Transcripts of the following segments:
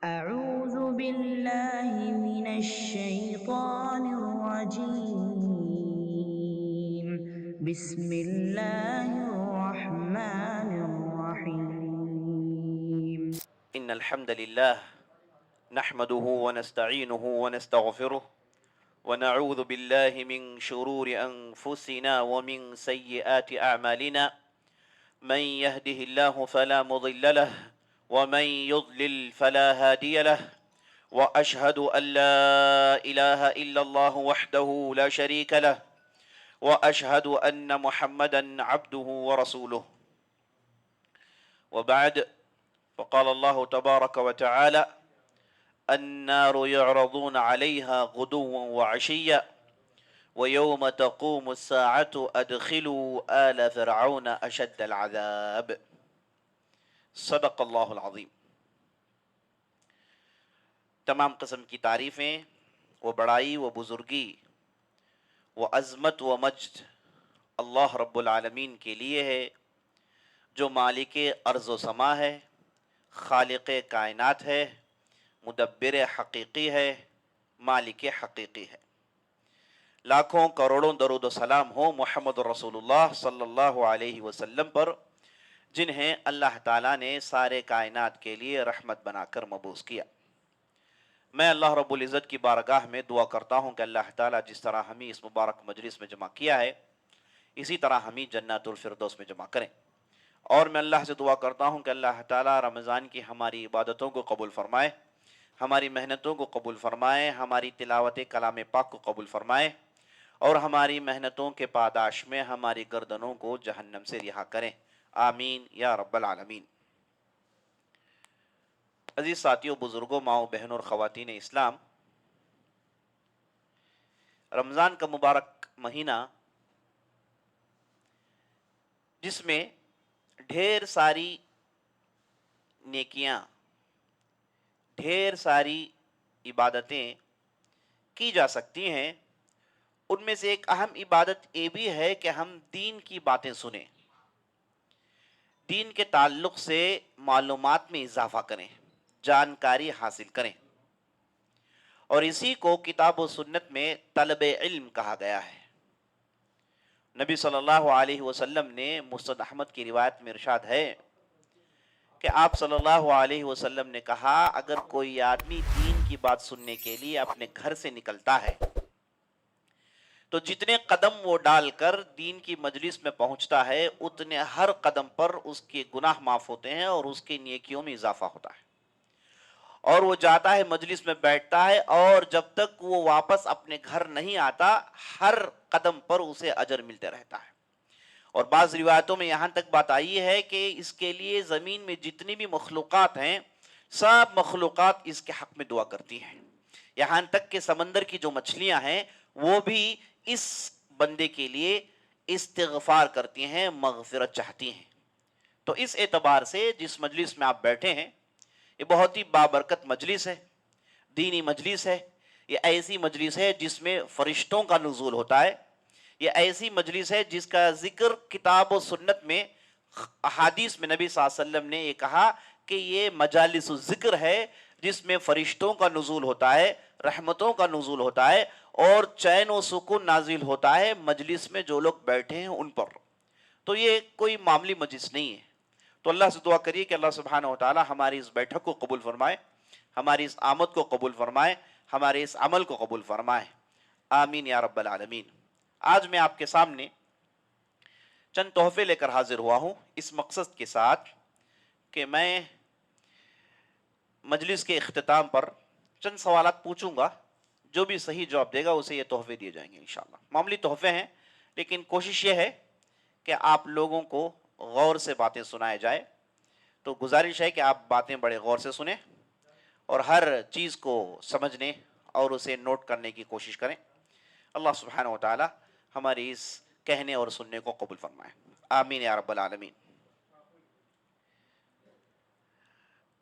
أعوذ بالله من الشيطان الرجيم. بسم الله الرحمن الرحيم. إن الحمد لله نحمده ونستعينه ونستغفره ونعوذ بالله من شرور أنفسنا ومن سيئات أعمالنا من يهده الله فلا مضل له ومن يضلل فلا هادي له وأشهد أن لا إله إلا الله وحده لا شريك له وأشهد أن محمدا عبده ورسوله وبعد فقال الله تبارك وتعالى النار يعرضون عليها غدوا وعشيا ويوم تقوم الساعة أدخلوا آل فرعون أشد العذاب صدق اللہ العظیم۔ تمام قسم کی تعریفیں و بڑائی و بزرگی و عظمت و مجد اللہ رب العالمین کے لیے ہے، جو مالک ارض و سما ہے، خالق کائنات ہے، مدبر حقیقی ہے، مالک حقیقی ہے۔ لاکھوں کروڑوں درود و سلام ہو محمد رسول اللہ صلی اللہ علیہ وسلم پر، جنہیں اللہ تعالیٰ نے سارے کائنات کے لیے رحمت بنا کر مبعوث کیا۔ میں اللہ رب العزت کی بارگاہ میں دعا کرتا ہوں کہ اللہ تعالیٰ جس طرح ہمیں اس مبارک مجلس میں جمع کیا ہے، اسی طرح ہمیں جنات الفردوس میں جمع کریں۔ اور میں اللہ سے دعا کرتا ہوں کہ اللہ تعالیٰ رمضان کی ہماری عبادتوں کو قبول فرمائے، ہماری محنتوں کو قبول فرمائے، ہماری تلاوت کلام پاک کو قبول فرمائے، اور ہماری محنتوں کے پاداش میں ہماری گردنوں کو جہنم سے رہا کریں، آمین یا رب العالمین۔ عزیز ساتھیوں، بزرگوں، ماؤں، بہنوں اور خواتین اسلام، رمضان کا مبارک مہینہ جس میں ڈھیر ساری نیکیاں، ڈھیر ساری عبادتیں کی جا سکتی ہیں، ان میں سے ایک اہم عبادت یہ بھی ہے کہ ہم دین کی باتیں سنیں، دین کے تعلق سے معلومات میں اضافہ کریں، جانکاری حاصل کریں، اور اسی کو کتاب و سنت میں طلب علم کہا گیا ہے۔ نبی صلی اللہ علیہ وسلم نے مسند احمد کی روایت میں ارشاد ہے کہ آپ صلی اللہ علیہ وسلم نے کہا، اگر کوئی آدمی دین کی بات سننے کے لیے اپنے گھر سے نکلتا ہے تو جتنے قدم وہ ڈال کر دین کی مجلس میں پہنچتا ہے، اتنے ہر قدم پر اس کے گناہ معاف ہوتے ہیں اور اس کی نیکیوں میں اضافہ ہوتا ہے، اور وہ جاتا ہے مجلس میں بیٹھتا ہے، اور جب تک وہ واپس اپنے گھر نہیں آتا ہر قدم پر اسے اجر ملتے رہتا ہے۔ اور بعض روایتوں میں یہاں تک بات آئی ہے کہ اس کے لیے زمین میں جتنی بھی مخلوقات ہیں، سب مخلوقات اس کے حق میں دعا کرتی ہیں، یہاں تک کہ سمندر کی جو مچھلیاں ہیں وہ بھی اس بندے کے لیے استغفار کرتی ہیں، مغفرت چاہتی ہیں۔ تو اس اعتبار سے جس مجلس میں آپ بیٹھے ہیں، یہ بہت ہی بابرکت مجلس ہے، دینی مجلس ہے، یہ ایسی مجلس ہے جس میں فرشتوں کا نزول ہوتا ہے، یہ ایسی مجلس ہے جس کا ذکر کتاب و سنت میں، احادیث میں نبی صلی اللہ علیہ وسلم نے یہ کہا کہ یہ مجالس الذکر ہے، جس میں فرشتوں کا نزول ہوتا ہے، رحمتوں کا نزول ہوتا ہے، اور چین و سکون نازل ہوتا ہے مجلس میں جو لوگ بیٹھے ہیں ان پر۔ تو یہ کوئی معمولی مجلس نہیں ہے۔ تو اللہ سے دعا کریے کہ اللہ سبحانہ وتعالی ہماری اس بیٹھک کو قبول فرمائے، ہماری اس آمد کو قبول فرمائے، ہمارے اس عمل کو قبول فرمائے، آمین یا رب العالمین۔ آج میں آپ کے سامنے چند تحفے لے کر حاضر ہوا ہوں، اس مقصد کے ساتھ کہ میں مجلس کے اختتام پر چند سوالات پوچھوں گا، جو بھی صحیح جواب دے گا اسے یہ تحفے دیے جائیں گے انشاءاللہ۔ معمولی تحفے ہیں، لیکن کوشش یہ ہے کہ آپ لوگوں کو غور سے باتیں سنائے جائے، تو گزارش ہے کہ آپ باتیں بڑے غور سے سنیں اور ہر چیز کو سمجھنے اور اسے نوٹ کرنے کی کوشش کریں۔ اللہ سبحانہ وتعالی ہماری اس کہنے اور سننے کو قبول فرمائے، آمین یا رب العالمین۔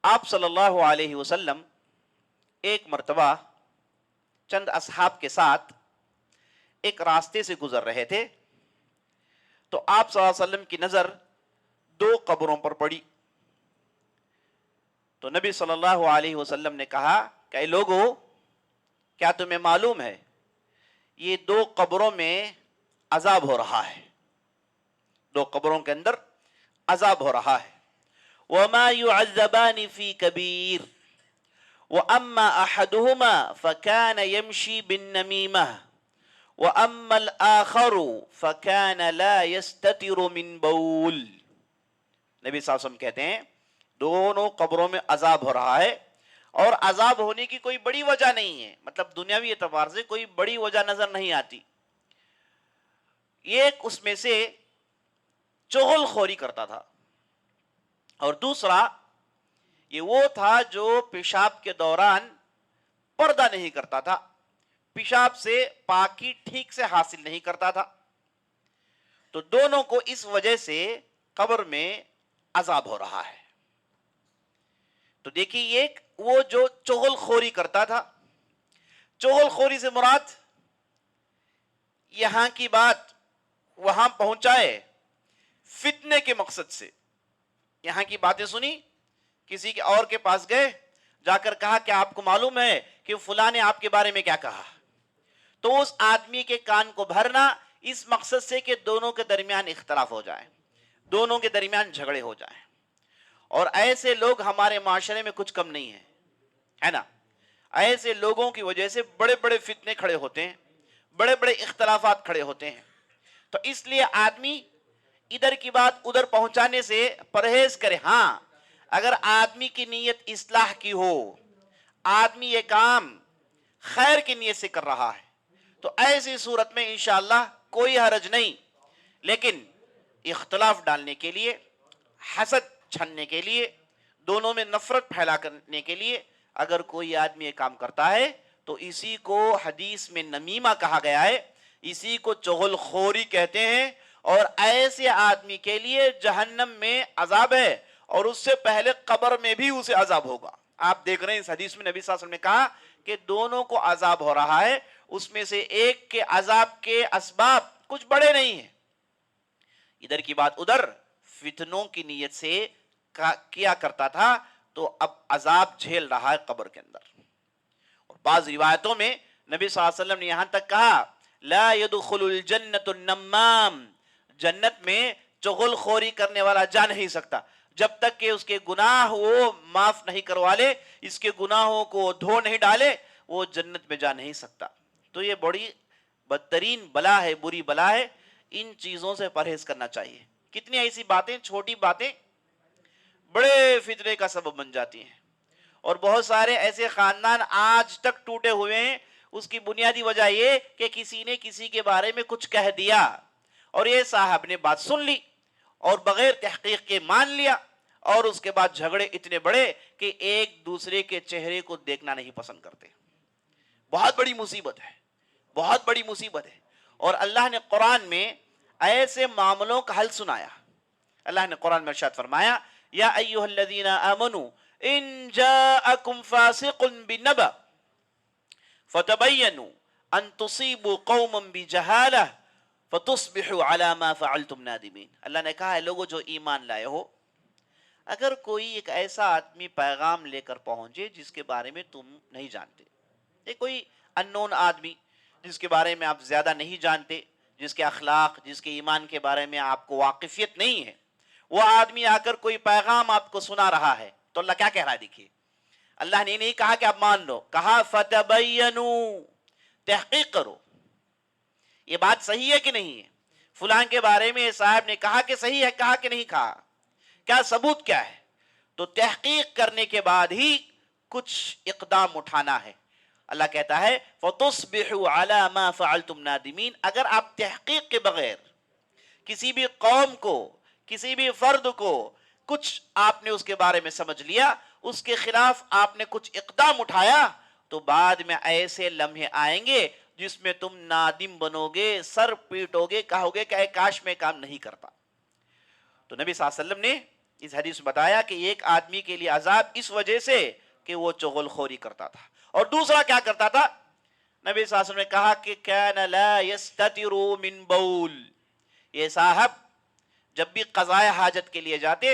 آپ صلی اللہ علیہ وسلم ایک مرتبہ چند اصحاب کے ساتھ ایک راستے سے گزر رہے تھے، تو آپ صلی اللہ علیہ وسلم کی نظر دو قبروں پر پڑی، تو نبی صلی اللہ علیہ وسلم نے کہا کہ اے لوگو، کیا تمہیں معلوم ہے یہ دو قبروں میں عذاب ہو رہا ہے، دو قبروں کے اندر عذاب ہو رہا ہے. وَمَا يُعَذَّبَانِ فِي كَبِيرٍ وَأَمَّا أَحَدُهُمَا فَكَانَ يَمْشِي بِالنَّمِيمَةِ وَأَمَّا الْآخَرُ فَكَانَ لَا يَسْتَتِرُ مِنْ بَوْلٍ. نبی صلی اللہ علیہ وسلم کہتے ہیں دونوں قبروں میں عذاب ہو رہا ہے، اور عذاب ہونے کی کوئی بڑی وجہ نہیں ہے، مطلب دنیاوی اعتبار سے کوئی بڑی وجہ نظر نہیں آتی. ایک اس میں سے چغل خوری کرتا تھا، اور دوسرا یہ وہ تھا جو پیشاب کے دوران پردہ نہیں کرتا تھا، پیشاب سے پاکی ٹھیک سے حاصل نہیں کرتا تھا. تو دونوں کو اس وجہ سے قبر میں عذاب ہو رہا ہے. تو دیکھیے ایک وہ جو چغل خوری کرتا تھا، چغل خوری سے مراد یہاں کی بات وہاں پہنچائے فتنے کے مقصد سے، یہاں کی باتیں سنی، کسی کے اور کے پاس گئے، جا کر کہا کہ آپ کو معلوم ہے کہ فلاں نے آپ کے بارے میں کیا کہا، تو اس آدمی کے کان کو بھرنا اس مقصد سے کہ دونوں کے درمیان اختلاف ہو جائے، دونوں کے درمیان جھگڑے ہو جائیں. اور ایسے لوگ ہمارے معاشرے میں کچھ کم نہیں ہیں، ہے نا. ایسے لوگوں کی وجہ سے بڑے بڑے فتنے کھڑے ہوتے ہیں، بڑے بڑے اختلافات کھڑے ہوتے ہیں. تو اس لیے آدمی ادھر کی بات ادھر پہنچانے سے پرہیز کرے. ہاں، اگر آدمی کی نیت اصلاح کی ہو، آدمی یہ کام خیر کی نیت سے کر رہا ہے، تو ایسی صورت میں انشاءاللہ کوئی حرج نہیں. لیکن اختلاف ڈالنے کے لیے، حسد چھننے کے لیے، دونوں میں نفرت پھیلا کرنے کے لیے اگر کوئی آدمی یہ کام کرتا ہے تو اسی کو حدیث میں نمیمہ کہا گیا ہے، اسی کو چغل خوری کہتے ہیں. اور ایسے آدمی کے لیے جہنم میں عذاب ہے، اور اس سے پہلے قبر میں بھی اسے عذاب ہوگا. آپ دیکھ رہے ہیں اس حدیث میں نبی صلی اللہ علیہ وسلم نے کہا کہ دونوں کو عذاب ہو رہا ہے، اس میں سے ایک کے عذاب کے اسباب کچھ بڑے نہیں ہیں، ادھر کی بات ادھر فتنوں کی نیت سے کیا کرتا تھا، تو اب عذاب جھیل رہا ہے قبر کے اندر. اور بعض روایتوں میں نبی صلی اللہ علیہ وسلم نے یہاں تک کہا لا يدخل الجنت النمام، جنت میں چغل خوری کرنے والا جا نہیں سکتا جب تک کہ اس کے گناہ وہ معاف نہیں کروا لے، اس کے گناہوں کو دھو نہیں ڈالے، وہ جنت میں جا نہیں سکتا. تو یہ بڑی بدترین بلا ہے، بری بلا ہے. ان چیزوں سے پرہیز کرنا چاہیے. کتنی ایسی باتیں، چھوٹی باتیں بڑے فتنے کا سبب بن جاتی ہیں، اور بہت سارے ایسے خاندان آج تک ٹوٹے ہوئے ہیں. اس کی بنیادی وجہ یہ کہ کسی نے کسی کے بارے میں کچھ کہہ دیا، اور یہ صاحب نے بات سن لی اور بغیر تحقیق کے مان لیا، اور اس کے بعد جھگڑے اتنے بڑے کہ ایک دوسرے کے چہرے کو دیکھنا نہیں پسند کرتے. بہت بڑی مصیبت ہے، بہت بڑی مصیبت ہے. اور اللہ نے قرآن میں ایسے معاملوں کا حل سنایا. اللہ نے قرآن میں ارشاد فرمایا یا ایھا الذین آمنوا ان جاءکم فاسق بنبأ فتبینوا ان تصیبوا قوما بجہالہ فتصبحوا علی ما فعلتم نادمین. اللہ نے کہا ہے لوگوں جو ایمان لائے ہو، اگر کوئی ایک ایسا آدمی پیغام لے کر پہنچے جس کے بارے میں تم نہیں جانتے، یہ کوئی انون آدمی جس کے بارے میں آپ زیادہ نہیں جانتے، جس کے اخلاق، جس کے ایمان کے بارے میں آپ کو واقفیت نہیں ہے، وہ آدمی آ کر کوئی پیغام آپ کو سنا رہا ہے، تو اللہ کیا کہہ رہا ہے؟ دیکھیے، اللہ نے نہیں کہا کہ آپ مان لو، کہا فتبینوا، تحقیق کرو یہ بات صحیح ہے کہ نہیں ہے، فلاں کے بارے میں صاحب نے کہا کہ صحیح ہے، کہا کہ نہیں کہا، کیا ثبوت کیا ہے. تو تحقیق کرنے کے بعد ہی کچھ اقدام اٹھانا ہے. اللہ کہتا ہے فَتُصْبِحُوا عَلَى مَا فَعَلْتُمْ نَادِمِينَ. اگر آپ تحقیق کے بغیر کسی بھی قوم کو، کسی بھی فرد کو کچھ آپ نے اس کے بارے میں سمجھ لیا، اس کے خلاف آپ نے کچھ اقدام اٹھایا، تو بعد میں ایسے لمحے آئیں گے جس میں تم نادم بنو گے، سر پیٹو گے، کہو گے کہ اے کاش میں کام نہیں کرتا. تو نبی صلی اللہ علیہ وسلم نے اس حدیث میں بتایا کہ ایک آدمی کے لیے عذاب اس وجہ سے کہ وہ چغل خوری کرتا تھا، اور دوسرا کیا کرتا تھا؟ نبی صلی اللہ علیہ وسلم نے کہا کہ کان لا یستتر من بول، یہ صاحب جب بھی قضاء حاجت کے لیے جاتے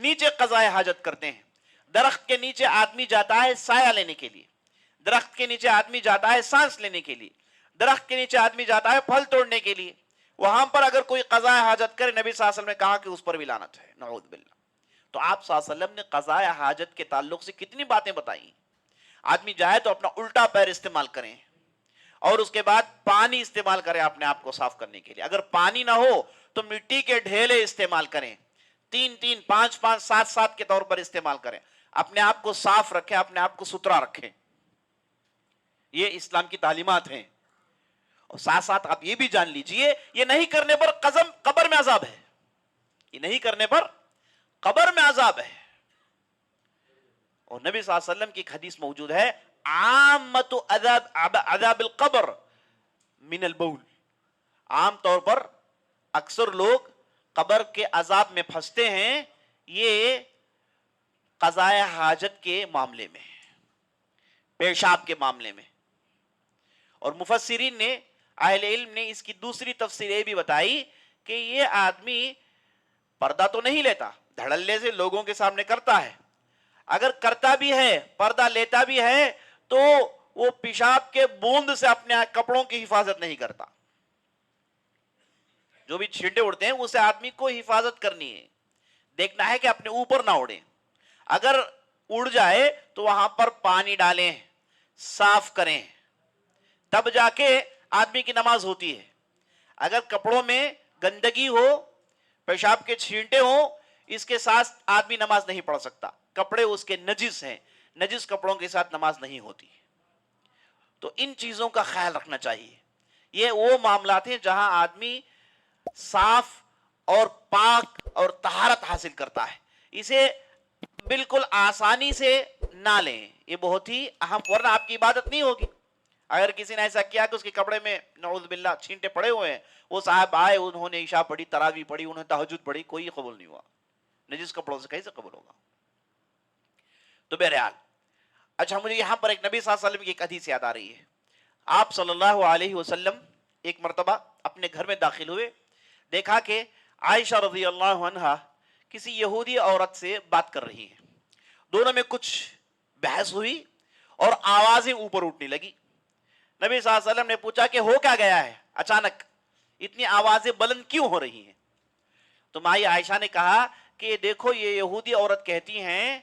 نیچے قضائے حاجت کرتے ہیں. درخت کے نیچے آدمی جاتا ہے سایہ لینے کے لیے, درخت کے نیچے آدمی جاتا ہے سانس لینے کے لیے, درخت کے نیچے آدمی جاتا ہے پھل توڑنے کے لیے. وہاں پر اگر کوئی قضائے حاجت کرے, نبی صلی اللہ علیہ وسلم نے کہا کہ اس پر بھی لعنت ہے, نعوذ باللہ. تو آپ صلی اللہ علیہ وسلم نے قضائے حاجت کے تعلق سے کتنی باتیں بتائیں. آدمی جائے تو اپنا الٹا پیر استعمال کریں, اور اس کے بعد پانی استعمال کریں اپنے آپ کو صاف کرنے کے لیے. اگر پانی نہ ہو تو مٹی کے ڈھیلے استعمال کریں, 3-3, 5-5, 7-7 کے طور پر استعمال کریں. اپنے آپ کو صاف رکھیں, اپنے آپ کو ستھرا رکھیں. یہ اسلام کی تعلیمات ہیں. اور ساتھ ساتھ آپ یہ بھی جان لیجئے, یہ نہیں کرنے پر قبر میں عذاب ہے. یہ نہیں کرنے پر قبر میں عذاب ہے. اور نبی صلی اللہ علیہ وسلم کی ایک حدیث موجود ہے, عامت عذاب القبر من البول. عام طور پر اکثر لوگ قبر کے عذاب میں پھنستے ہیں یہ قضائے حاجت کے معاملے میں, پیشاب کے معاملے میں. اور مفسرین نے, اہل علم نے اس کی دوسری تفسیر یہ بھی بتائی کہ یہ آدمی پردہ تو نہیں لیتا, دھڑلے سے لوگوں کے سامنے کرتا ہے. اگر کرتا بھی ہے, پردہ لیتا بھی ہے, تو وہ پیشاب کے بوند سے اپنے کپڑوں کی حفاظت نہیں کرتا. جو بھی چھینٹے اڑتے ہیں اسے آدمی کو حفاظت کرنی ہے, دیکھنا ہے کہ اپنے اوپر نہ اڑے. اگر اڑ جائے تو وہاں پر پانی ڈالیں, صاف کریں, تب جا کے آدمی کی نماز ہوتی ہے. اگر کپڑوں میں گندگی ہو, پیشاب کے چھینٹے ہوں, اس کے ساتھ آدمی نماز نہیں پڑھ سکتا. کپڑے اس کے نجس ہیں, نجس کپڑوں کے ساتھ نماز نہیں ہوتی. تو ان چیزوں کا خیال رکھنا چاہیے. یہ وہ معاملات ہیں جہاں آدمی صاف اور پاک اور طہارت حاصل کرتا ہے. اسے بالکل آسانی سے نہ لیں, یہ بہت ہی اہم, ورنہ آپ کی عبادت نہیں ہوگی. اگر کسی نے ایسا کیا کہ اس کے کپڑے میں نعوذ باللہ چھینٹے پڑے ہوئے ہیں, وہ صاحب آئے, انہوں نے عشاء پڑھی, تراویح پڑھی, انہوں نے تہجد پڑھی, کوئی قبول نہیں ہوا. نجس کپڑوں سے کیسے قبول ہوگا؟ تو بہرحال, اچھا مجھے یہاں پر ایک نبی صلی اللہ علیہ وسلم کی ایک حدیث یاد آ رہی ہے. آپ صلی اللہ علیہ وسلم ایک مرتبہ اپنے گھر میں داخل ہوئے, دیکھا کہ عائشہ رضی اللہ عنہا کسی یہودی عورت سے بات کر رہی ہیں. دونوں میں کچھ بحث ہوئی اور آوازیں اوپر اٹھنے لگی. نبی صلی اللہ علیہ وسلم نے پوچھا کہ ہو کیا گیا ہے, اچانک اتنی آوازیں بلند کیوں ہو رہی ہیں؟ تو مائی عائشہ نے کہا کہ دیکھو, یہ یہودی عورت کہتی ہیں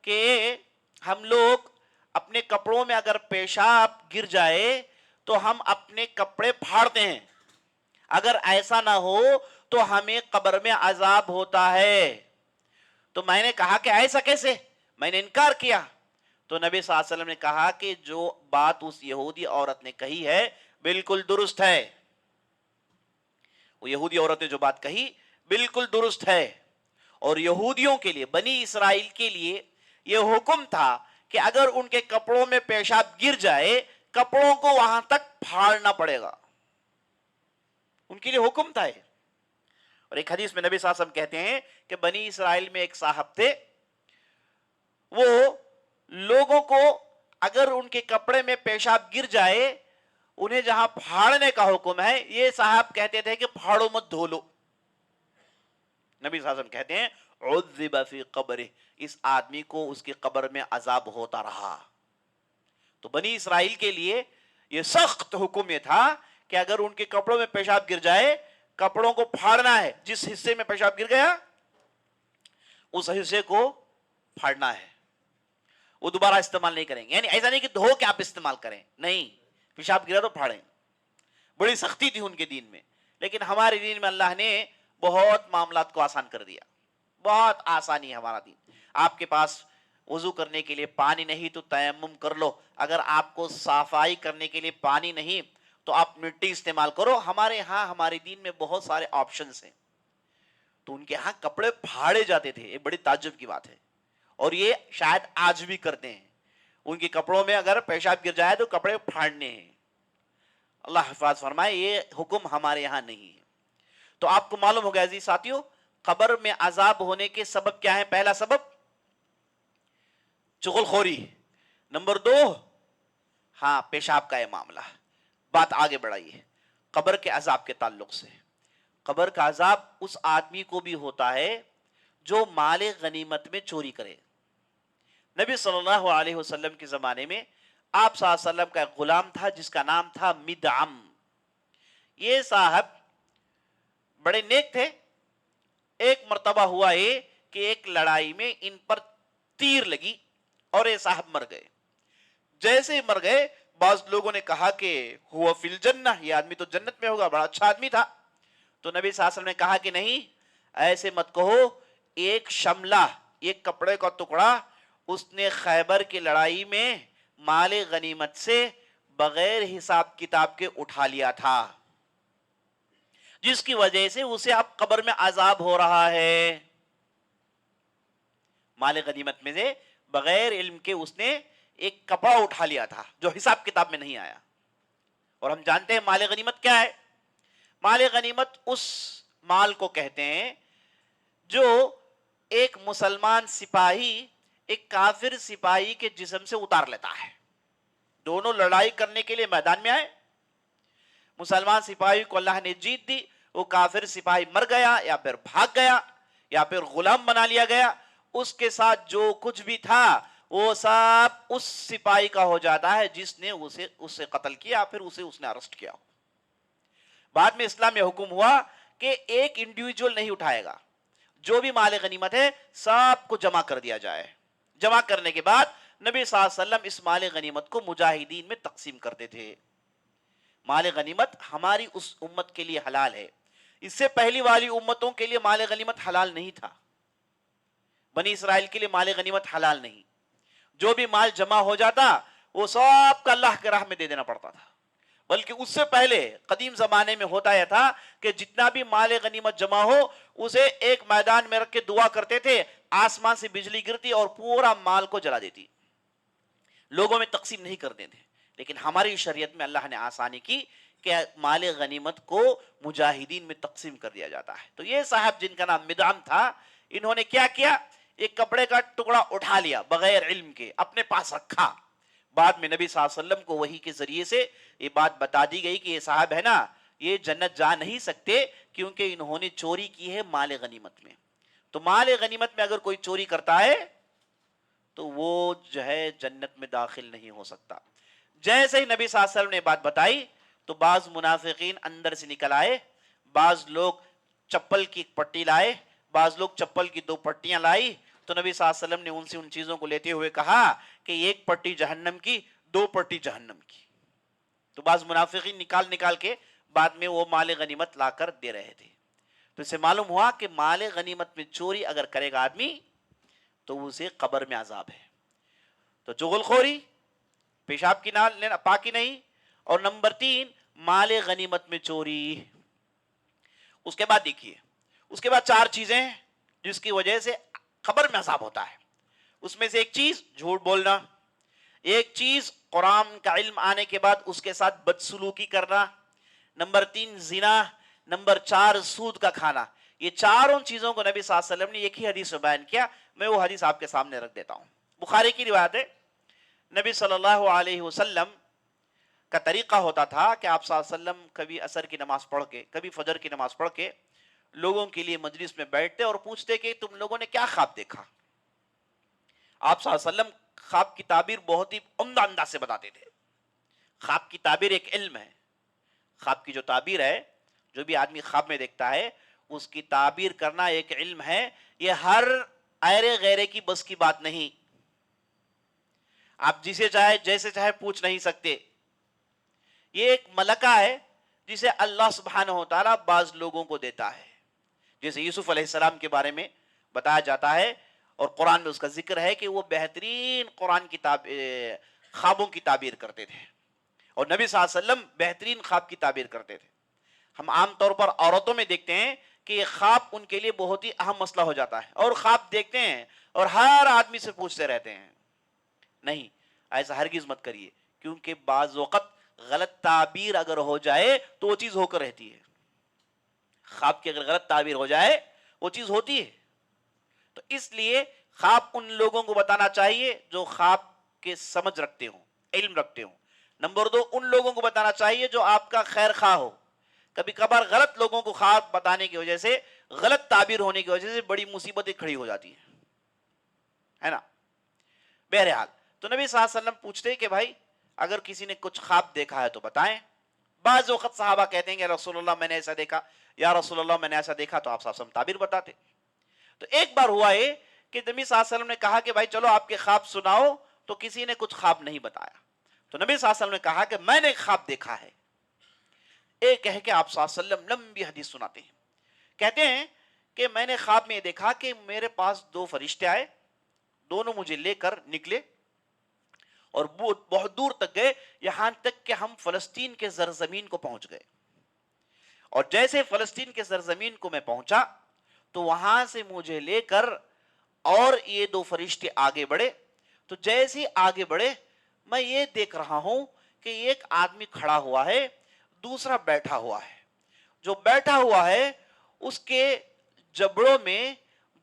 کہ ہم لوگ اپنے کپڑوں میں اگر پیشاب گر جائے تو ہم اپنے کپڑے پھاڑتے ہیں, اگر ایسا نہ ہو تو ہمیں قبر میں عذاب ہوتا ہے. تو میں نے کہا کہ ایسا کیسے؟ میں نے انکار کیا. تو نبی صلی اللہ علیہ وسلم نے کہا کہ جو بات اس یہودی عورت نے کہی ہے بالکل درست ہے. وہ یہودی عورت نے جو بات کہی بالکل درست ہے. اور یہودیوں کے لیے, بنی اسرائیل کے لیے یہ حکم تھا کہ اگر ان کے کپڑوں میں پیشاب گر جائے, کپڑوں کو وہاں تک پھاڑنا پڑے گا. ان کے لیے حکم تھا. اور ایک حدیث میں نبی صلی اللہ علیہ وسلم کہتے ہیں کہ بنی اسرائیل میں ایک صاحب تھے, وہ لوگوں کو اگر ان کے کپڑے میں پیشاب گر جائے, انہیں جہاں پھاڑنے کا حکم ہے, یہ صاحب کہتے تھے کہ پھاڑو مت, دھو لو. نبی صلی اللہ علیہ وسلم کہتے ہیں عذب فی قبرہ, اس آدمی کو اس کی قبر میں عذاب ہوتا رہا. تو بنی اسرائیل کے لیے یہ سخت حکم یہ تھا کہ اگر ان کے کپڑوں میں پیشاب گر جائے, کپڑوں کو پھاڑنا ہے. جس حصے میں پیشاب گر گیا اس حصے کو پھاڑنا ہے, وہ دوبارہ استعمال نہیں کریں گے. یعنی ایسا نہیں کہ دھو کے آپ استعمال کریں, نہیں, پیشاب گرا تو پھاڑیں. بڑی سختی تھی ان کے دین میں, لیکن ہمارے دین میں اللہ نے بہت معاملات کو آسان کر دیا. بہت آسانی ہے ہمارا دین. آپ کے پاس وضو کرنے کے لیے پانی نہیں تو تیمم کر لو. اگر آپ کو صفائی کرنے کے لیے پانی نہیں تو آپ مٹی استعمال کرو. ہمارے ہاں, ہمارے دین میں بہت سارے آپشنز ہیں. تو ان کے ہاں کپڑے پھاڑے جاتے تھے, یہ بڑی تعجب کی بات ہے. اور یہ شاید آج بھی کرتے ہیں. ان کے کپڑوں میں اگر پیشاب گر جائے تو کپڑے پھاڑنے ہیں. اللہ حفاظ فرمائے, یہ حکم ہمارے یہاں نہیں ہے. تو آپ کو معلوم ہوگا عزیز ساتھیوں, قبر میں عذاب ہونے کے سبب کیا ہے؟ پہلا سبب چغل خوری. نمبر 2, ہاں, پیشاب کا یہ معاملہ. بات آگے بڑھائیے قبر کے عذاب کے تعلق سے. قبر کا عذاب اس آدمی کو بھی ہوتا ہے جو مال غنیمت میں چوری کرے. نبی صلی اللہ علیہ وسلم کے زمانے میں آپ صلی اللہ علیہ وسلم کا ایک غلام تھا جس کا نام تھا مدعم. یہ صاحب بڑے نیک تھے. ایک مرتبہ ہوا یہ کہ ایک لڑائی میں ان پر تیر لگی اور یہ صاحب مر گئے. جیسے ہی مر گئے بعض لوگوں نے کہا کہ ہوا فی الجنہ، یہ آدمی تو جنت میں ہوگا، بڑا اچھا آدمی تھا. تو نبی صلی اللہ علیہ وسلم نے کہا کہ نہیں، ایسے مت کہو. ایک شملہ، ایک کپڑے کا ٹکڑا اس نے خیبر کی لڑائی میں مال غنیمت سے بغیر حساب کتاب کے اٹھا لیا تھا، جس کی وجہ سے اسے اب قبر میں عذاب ہو رہا ہے. مال غنیمت میں سے بغیر علم کے اس نے ایک کپڑا اٹھا لیا تھا جو حساب کتاب میں نہیں آیا. اور ہم جانتے ہیں مال غنیمت کیا ہے. مال غنیمت اس مال کو کہتے ہیں جو ایک مسلمان سپاہی ایک کافر سپاہی کے جسم سے اتار لیتا ہے. دونوں لڑائی کرنے کے لیے میدان میں آئے، مسلمان سپاہی کو اللہ نے جیت دی، وہ کافر سپاہی مر گیا یا پھر بھاگ گیا یا پھر غلام بنا لیا گیا، اس کے ساتھ جو کچھ بھی تھا وہ سب اس سپاہی کا ہو جاتا ہے جس نے اسے قتل کیا، پھر اس نے ارسٹ کیا. بعد میں اسلام میں حکم ہوا کہ ایک انڈیویجول نہیں اٹھائے گا، جو بھی مال غنیمت ہے سب کو جمع کر دیا جائے. جمع کرنے کے بعد نبی صلی اللہ علیہ وسلم اس مال غنیمت کو مجاہدین میں تقسیم کرتے تھے. مال غنیمت ہماری اس امت کے لیے حلال ہے. اس سے پہلی والی امتوں کے لیے مال غنیمت حلال نہیں تھا. بنی اسرائیل کے لیے مال غنیمت حلال نہیں. جو بھی مال جمع ہو جاتا وہ سب کا اللہ کے راہ میں دے دینا پڑتا تھا. بلکہ اس سے پہلے قدیم زمانے میں ہوتا یہ تھا کہ جتنا بھی مال غنیمت جمع ہو اسے ایک میدان میں رکھ کے دعا کرتے تھے، آسمان سے بجلی گرتی اور پورا مال کو جلا دیتی. لوگوں میں تقسیم نہیں کرتے تھے. لیکن ہماری شریعت میں اللہ نے آسانی کی کہ مال غنیمت کو مجاہدین میں تقسیم کر دیا جاتا ہے. تو یہ صاحب جن کا نام مدعم تھا، انہوں نے کیا کیا؟ ایک کپڑے کا ٹکڑا اٹھا لیا بغیر علم کے، اپنے پاس رکھا. بعد میں نبی صلی اللہ علیہ وسلم کو وحی کے ذریعے سے یہ بات بتا دی گئی کہ یہ صاحب ہے نا، یہ جنت جا نہیں سکتے کیونکہ انہوں نے چوری کی ہے مال غنیمت میں. تو مال غنیمت میں اگر کوئی چوری کرتا ہے تو وہ جو ہے جنت میں داخل نہیں ہو سکتا. جیسے ہی نبی صلی اللہ علیہ وسلم نے بات بتائی تو بعض منافقین اندر سے نکل آئے. بعض لوگ چپل کی ایک پٹی لائے، بعض لوگ چپل کی 2 پٹیاں لائی. تو نبی صلی اللہ علیہ وسلم نے ان سے ان چیزوں کو لیتے ہوئے کہا کہ ایک پٹی جہنم کی، 2 پٹی جہنم کی. تو بعض منافقین نکال کے بعد میں وہ مال غنیمت لا کر دے رہے تھے. تو اس سے معلوم ہوا کہ مال غنیمت میں چوری اگر کرے گا آدمی تو اسے قبر میں عذاب ہے. تو چغل خوری، پیشاب کی پاکی نہیں، اور نمبر 3 مال غنیمت میں چوری. اس کے بعد دیکھیے، اس کے بعد 4 چیزیں جس کی وجہ سے قبر میں عذاب ہوتا ہے. اس میں سے ایک چیز جھوٹ بولنا، ایک چیز قرآن کا علم آنے کے بعد اس کے ساتھ بدسلوکی کرنا، نمبر 3 زنا، نمبر 4 سود کا کھانا. یہ چاروں چیزوں کو نبی صلی اللہ علیہ وسلم نے ایک ہی حدیث میں بیان کیا. میں وہ حدیث آپ کے سامنے رکھ دیتا ہوں. بخاری کی روایت ہے، نبی صلی اللہ علیہ وسلم کا طریقہ ہوتا تھا کہ آپ صلی اللہ علیہ وسلم کبھی عصر کی نماز پڑھ کے، کبھی فجر کی نماز پڑھ کے لوگوں کے لیے مجلس میں بیٹھتے اور پوچھتے کہ تم لوگوں نے کیا خواب دیکھا. آپ صلی اللہ علیہ وسلم خواب کی تعبیر بہت ہی عمدہ انداز سے بتاتے تھے. خواب کی تعبیر ایک علم ہے. خواب کی جو تعبیر ہے، جو بھی آدمی خواب میں دیکھتا ہے اس کی تعبیر کرنا ایک علم ہے. یہ ہر ایرے غیرے کی بس کی بات نہیں. آپ جسے چاہے جیسے چاہے پوچھ نہیں سکتے. یہ ایک ملکہ ہے جسے اللہ سبحانہ و تعالیٰ بعض لوگوں کو دیتا ہے. جیسے یوسف علیہ السلام کے بارے میں بتایا جاتا ہے اور قرآن میں اس کا ذکر ہے کہ وہ بہترین قرآن کی خوابوں کی تعبیر کرتے تھے، اور نبی صلی اللہ علیہ وسلم بہترین خواب کی تعبیر کرتے تھے. ہم عام طور پر عورتوں میں دیکھتے ہیں کہ یہ خواب ان کے لیے بہت ہی اہم مسئلہ ہو جاتا ہے، اور خواب دیکھتے ہیں اور ہر آدمی سے پوچھتے رہتے ہیں. نہیں، ایسا ہرگز مت کریے، کیونکہ بعض وقت غلط تعبیر اگر ہو جائے تو وہ چیز ہو کر رہتی ہے. خواب کی اگر غلط تعبیر ہو جائے وہ چیز ہوتی ہے. تو اس لیے خواب ان لوگوں کو بتانا چاہیے جو خواب کے سمجھ رکھتے ہوں، علم رکھتے ہوں. نمبر 2 ان لوگوں کو بتانا چاہیے جو آپ کا خیر خواہ ہو. کبھی کبھار غلط لوگوں کو خواب بتانے کی وجہ سے غلط تعبیر ہونے کی وجہ سے بڑی مصیبتیں کھڑی ہو جاتی ہیں، ہے نا. بہرحال تو نبی صلی اللہ علیہ وسلم پوچھتے کہ بھائی اگر کسی نے کچھ خواب دیکھا ہے تو بتائیں. بعض وقت صحابہ کہتے ہیں کہ رسول اللہ میں نے ایسا دیکھا، یا رسول اللہ میں نے ایسا دیکھا، تو آپ صلی اللہ علیہ وسلم تعبیر بتاتے. تو ایک بار ہوا یہ کہ نبی صلی اللہ علیہ وسلم نے کہا کہ بھائی چلو آپ کے خواب سناؤ، تو کسی نے کچھ خواب نہیں بتایا. تو نبی صلی اللہ علیہ وسلم نے کہا کہ میں نے ایک خواب دیکھا ہے. ایک کہہ کے آپ صلی اللہ علیہ وسلم لمبی حدیث سناتے ہیں. کہتے ہیں کہ میں نے خواب میں دیکھا کہ میرے پاس دو فرشتے آئے، دونوں مجھے لے کر نکلے اور بہت دور تک گئے، یہاں تک کہ ہم فلسطین کے زرزمین کو پہنچ گئے. اور جیسے فلسطین کے زرزمین کو میں پہنچا تو وہاں سے مجھے لے کر اور یہ دو فرشتے آگے بڑھے. تو جیسے آگے بڑھے میں یہ دیکھ رہا ہوں کہ ایک آدمی کھڑا ہوا ہے، دوسرا بیٹھا ہوا ہے. جو بیٹھا ہوا ہے اس کے جبڑوں میں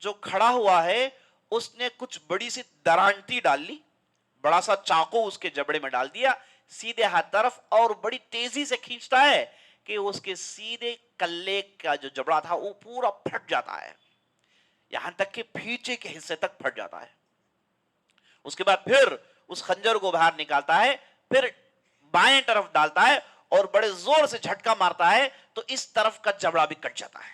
جو کھڑا ہوا ہے اس نے کچھ بڑی سی درانتی ڈال لی، بڑا سا چاقو اس کے جبڑے میں ڈال دیا سیدھے ہاتھ طرف، اور بڑی تیزی سے کھینچتا ہے کہ اس کے سیدھے کلے کا جو جبڑا تھا وہ پورا پھٹ جاتا ہے، یہاں تک کہ پیچھے کے حصے تک پھٹ جاتا ہے. اس کے بعد پھر اس خنجر کو باہر نکالتا ہے، پھر بائیں طرف ڈالتا ہے اور بڑے زور سے جھٹکا مارتا ہے تو اس طرف کا جبڑا بھی کٹ جاتا ہے.